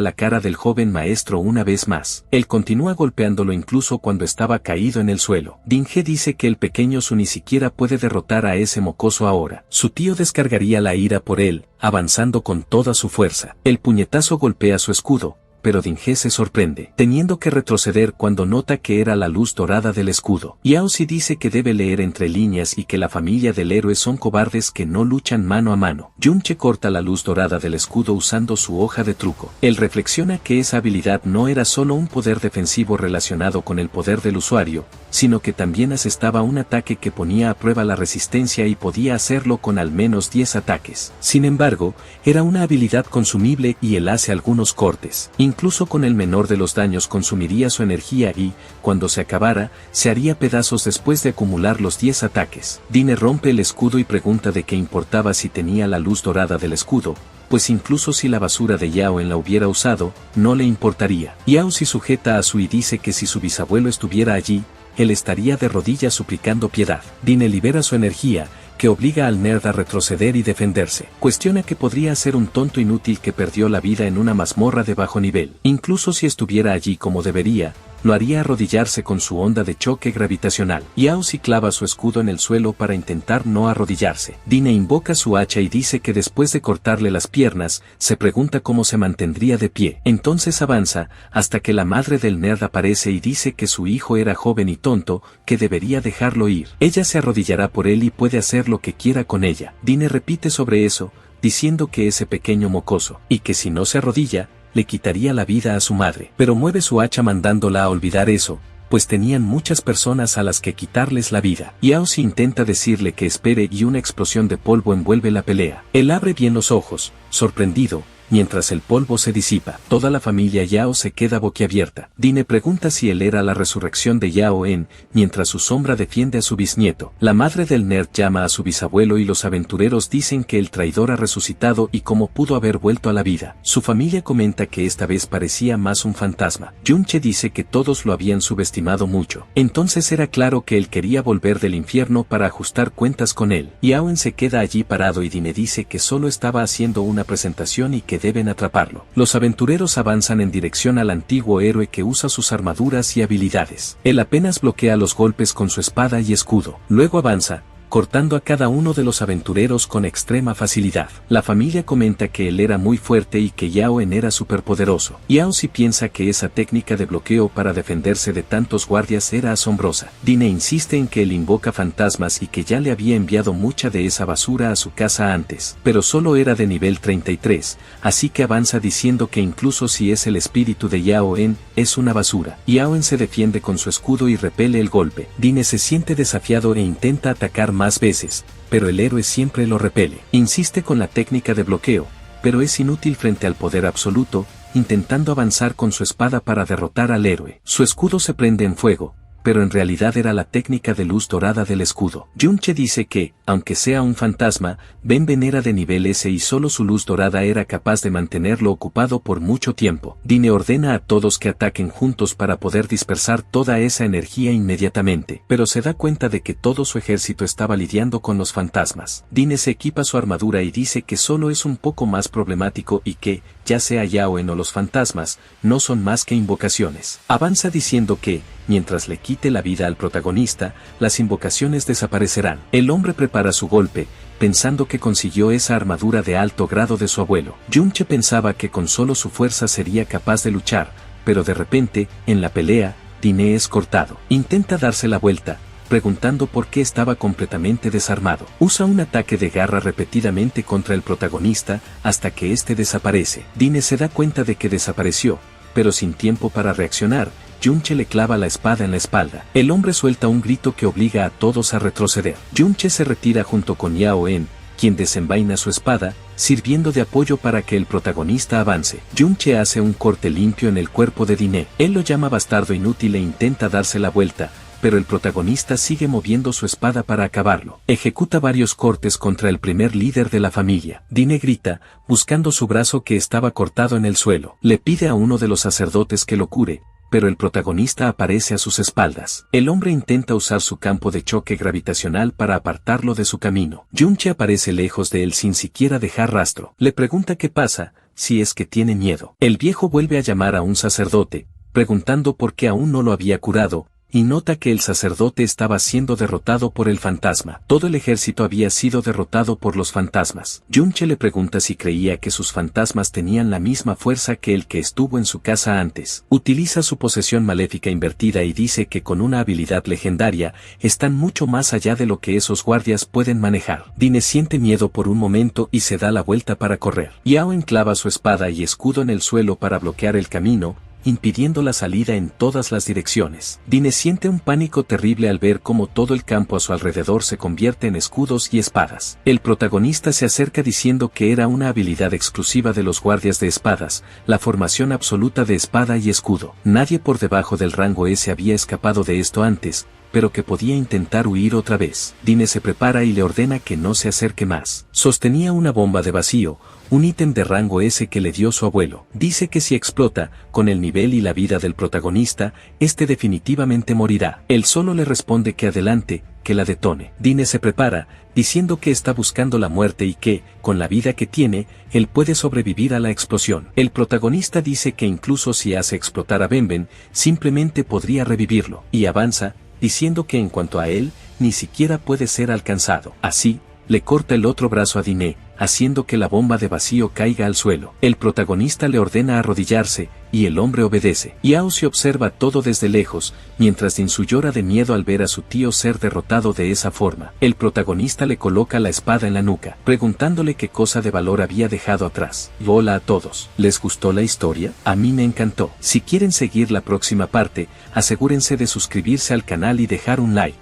[SPEAKER 1] la cara del joven maestro una vez más. Él continúa golpeándolo incluso cuando estaba caído en el suelo. Dinghe dice que el pequeño Su ni siquiera puede derrotar a ese mocoso ahora. Su tío descargaría la ira por él, avanzando con toda su fuerza. El puñetazo golpea su escudo, pero Dinghe se sorprende, teniendo que retroceder cuando nota que era la luz dorada del escudo. Yao Si dice que debe leer entre líneas y que la familia del héroe son cobardes que no luchan mano a mano. Junche corta la luz dorada del escudo usando su hoja de truco. Él reflexiona que esa habilidad no era solo un poder defensivo relacionado con el poder del usuario, sino que también asestaba un ataque que ponía a prueba la resistencia y podía hacerlo con al menos 10 ataques. Sin embargo, era una habilidad consumible y él hace algunos cortes. Incluso con el menor de los daños consumiría su energía y, cuando se acabara, se haría pedazos después de acumular los 10 ataques. Dine rompe el escudo y pregunta de qué importaba si tenía la luz dorada del escudo, pues incluso si la basura de Yaoen la hubiera usado, no le importaría. Yao Si sujeta a Su y dice que si su bisabuelo estuviera allí, él estaría de rodillas suplicando piedad. Dine libera su energía, que obliga al nerd a retroceder y defenderse. Cuestiona que podría ser un tonto inútil que perdió la vida en una mazmorra de bajo nivel. Incluso si estuviera allí como debería, lo haría arrodillarse con su onda de choque gravitacional. Yao Si clava su escudo en el suelo para intentar no arrodillarse. Dine invoca su hacha y dice que después de cortarle las piernas, se pregunta cómo se mantendría de pie. Entonces avanza, hasta que la madre del nerd aparece y dice que su hijo era joven y tonto, que debería dejarlo ir. Ella se arrodillará por él y puede hacer lo que quiera con ella. Dine repite sobre eso, diciendo que ese pequeño mocoso, y que si no se arrodilla, le quitaría la vida a su madre. Pero mueve su hacha mandándola a olvidar eso, pues tenían muchas personas a las que quitarles la vida. Yao Si intenta decirle que espere y una explosión de polvo envuelve la pelea. Él abre bien los ojos, sorprendido, mientras el polvo se disipa. Toda la familia Yao se queda boquiabierta. Dine pregunta si él era la resurrección de Yaoen, mientras su sombra defiende a su bisnieto. La madre del nerd llama a su bisabuelo y los aventureros dicen que el traidor ha resucitado y cómo pudo haber vuelto a la vida. Su familia comenta que esta vez parecía más un fantasma. Junche dice que todos lo habían subestimado mucho. Entonces era claro que él quería volver del infierno para ajustar cuentas con él. Yaoen se queda allí parado y Dine dice que solo estaba haciendo una presentación y que que deben atraparlo. Los aventureros avanzan en dirección al antiguo héroe que usa sus armaduras y habilidades. Él apenas bloquea los golpes con su espada y escudo. Luego avanza, cortando a cada uno de los aventureros con extrema facilidad. La familia comenta que él era muy fuerte y que Yao En era superpoderoso. Yao Si piensa que esa técnica de bloqueo para defenderse de tantos guardias era asombrosa. Dine insiste en que él invoca fantasmas y que ya le había enviado mucha de esa basura a su casa antes, pero solo era de nivel 33, así que avanza diciendo que incluso si es el espíritu de Yao En, es una basura. Yao En se defiende con su escudo y repele el golpe. Dine se siente desafiado e intenta atacar más veces, pero el héroe siempre lo repele. Insiste con la técnica de bloqueo, pero es inútil frente al poder absoluto, intentando avanzar con su espada para derrotar al héroe. Su escudo se prende en fuego, pero en realidad era la técnica de luz dorada del escudo. Yunche dice que, aunque sea un fantasma, Ben era de nivel S y solo su luz dorada era capaz de mantenerlo ocupado por mucho tiempo. Dine ordena a todos que ataquen juntos para poder dispersar toda esa energía inmediatamente, pero se da cuenta de que todo su ejército estaba lidiando con los fantasmas. Dine se equipa su armadura y dice que solo es un poco más problemático y que, ya sea Yao En o los fantasmas, no son más que invocaciones. Avanza diciendo que, mientras le quite la vida al protagonista, las invocaciones desaparecerán. El hombre prepara su golpe, pensando que consiguió esa armadura de alto grado de su abuelo. Yunche pensaba que con solo su fuerza sería capaz de luchar, pero de repente, en la pelea, Dine es cortado. Intenta darse la vuelta, preguntando por qué estaba completamente desarmado. Usa un ataque de garra repetidamente contra el protagonista hasta que éste desaparece. Dine se da cuenta de que desapareció, pero sin tiempo para reaccionar, Yunche le clava la espada en la espalda. El hombre suelta un grito que obliga a todos a retroceder. Yunche se retira junto con Yao En, quien desenvaina su espada, sirviendo de apoyo para que el protagonista avance. Yunche hace un corte limpio en el cuerpo de Dine. Él lo llama bastardo inútil e intenta darse la vuelta, pero el protagonista sigue moviendo su espada para acabarlo. Ejecuta varios cortes contra el primer líder de la familia. Dine grita, buscando su brazo que estaba cortado en el suelo. Le pide a uno de los sacerdotes que lo cure, pero el protagonista aparece a sus espaldas. El hombre intenta usar su campo de choque gravitacional para apartarlo de su camino. Yunche aparece lejos de él sin siquiera dejar rastro. Le pregunta qué pasa, si es que tiene miedo. El viejo vuelve a llamar a un sacerdote, preguntando por qué aún no lo había curado, y nota que el sacerdote estaba siendo derrotado por el fantasma. Todo el ejército había sido derrotado por los fantasmas. Yunche le pregunta si creía que sus fantasmas tenían la misma fuerza que el que estuvo en su casa antes. Utiliza su posesión maléfica invertida y dice que con una habilidad legendaria, están mucho más allá de lo que esos guardias pueden manejar. Dine siente miedo por un momento y se da la vuelta para correr. Yao enclava su espada y escudo en el suelo para bloquear el camino, impidiendo la salida en todas las direcciones. Dine siente un pánico terrible al ver cómo todo el campo a su alrededor se convierte en escudos y espadas. El protagonista se acerca diciendo que era una habilidad exclusiva de los guardias de espadas, la formación absoluta de espada y escudo. Nadie por debajo del rango S había escapado de esto antes, pero que podía intentar huir otra vez. Dine se prepara y le ordena que no se acerque más. Sostenía una bomba de vacío, un ítem de rango S que le dio su abuelo. Dice que si explota, con el nivel y la vida del protagonista, este definitivamente morirá. Él solo le responde que adelante, que la detone. Dine se prepara, diciendo que está buscando la muerte y que, con la vida que tiene, él puede sobrevivir a la explosión. El protagonista dice que incluso si hace explotar a Ben, simplemente podría revivirlo, y avanza, diciendo que en cuanto a él, ni siquiera puede ser alcanzado. Así, le corta el otro brazo a Dine, haciendo que la bomba de vacío caiga al suelo. El protagonista le ordena arrodillarse, y el hombre obedece. Yao se observa todo desde lejos, mientras Dinsu llora de miedo al ver a su tío ser derrotado de esa forma. El protagonista le coloca la espada en la nuca, preguntándole qué cosa de valor había dejado atrás. Hola a todos. ¿Les gustó la historia? A mí me encantó. Si quieren seguir la próxima parte, asegúrense de suscribirse al canal y dejar un like.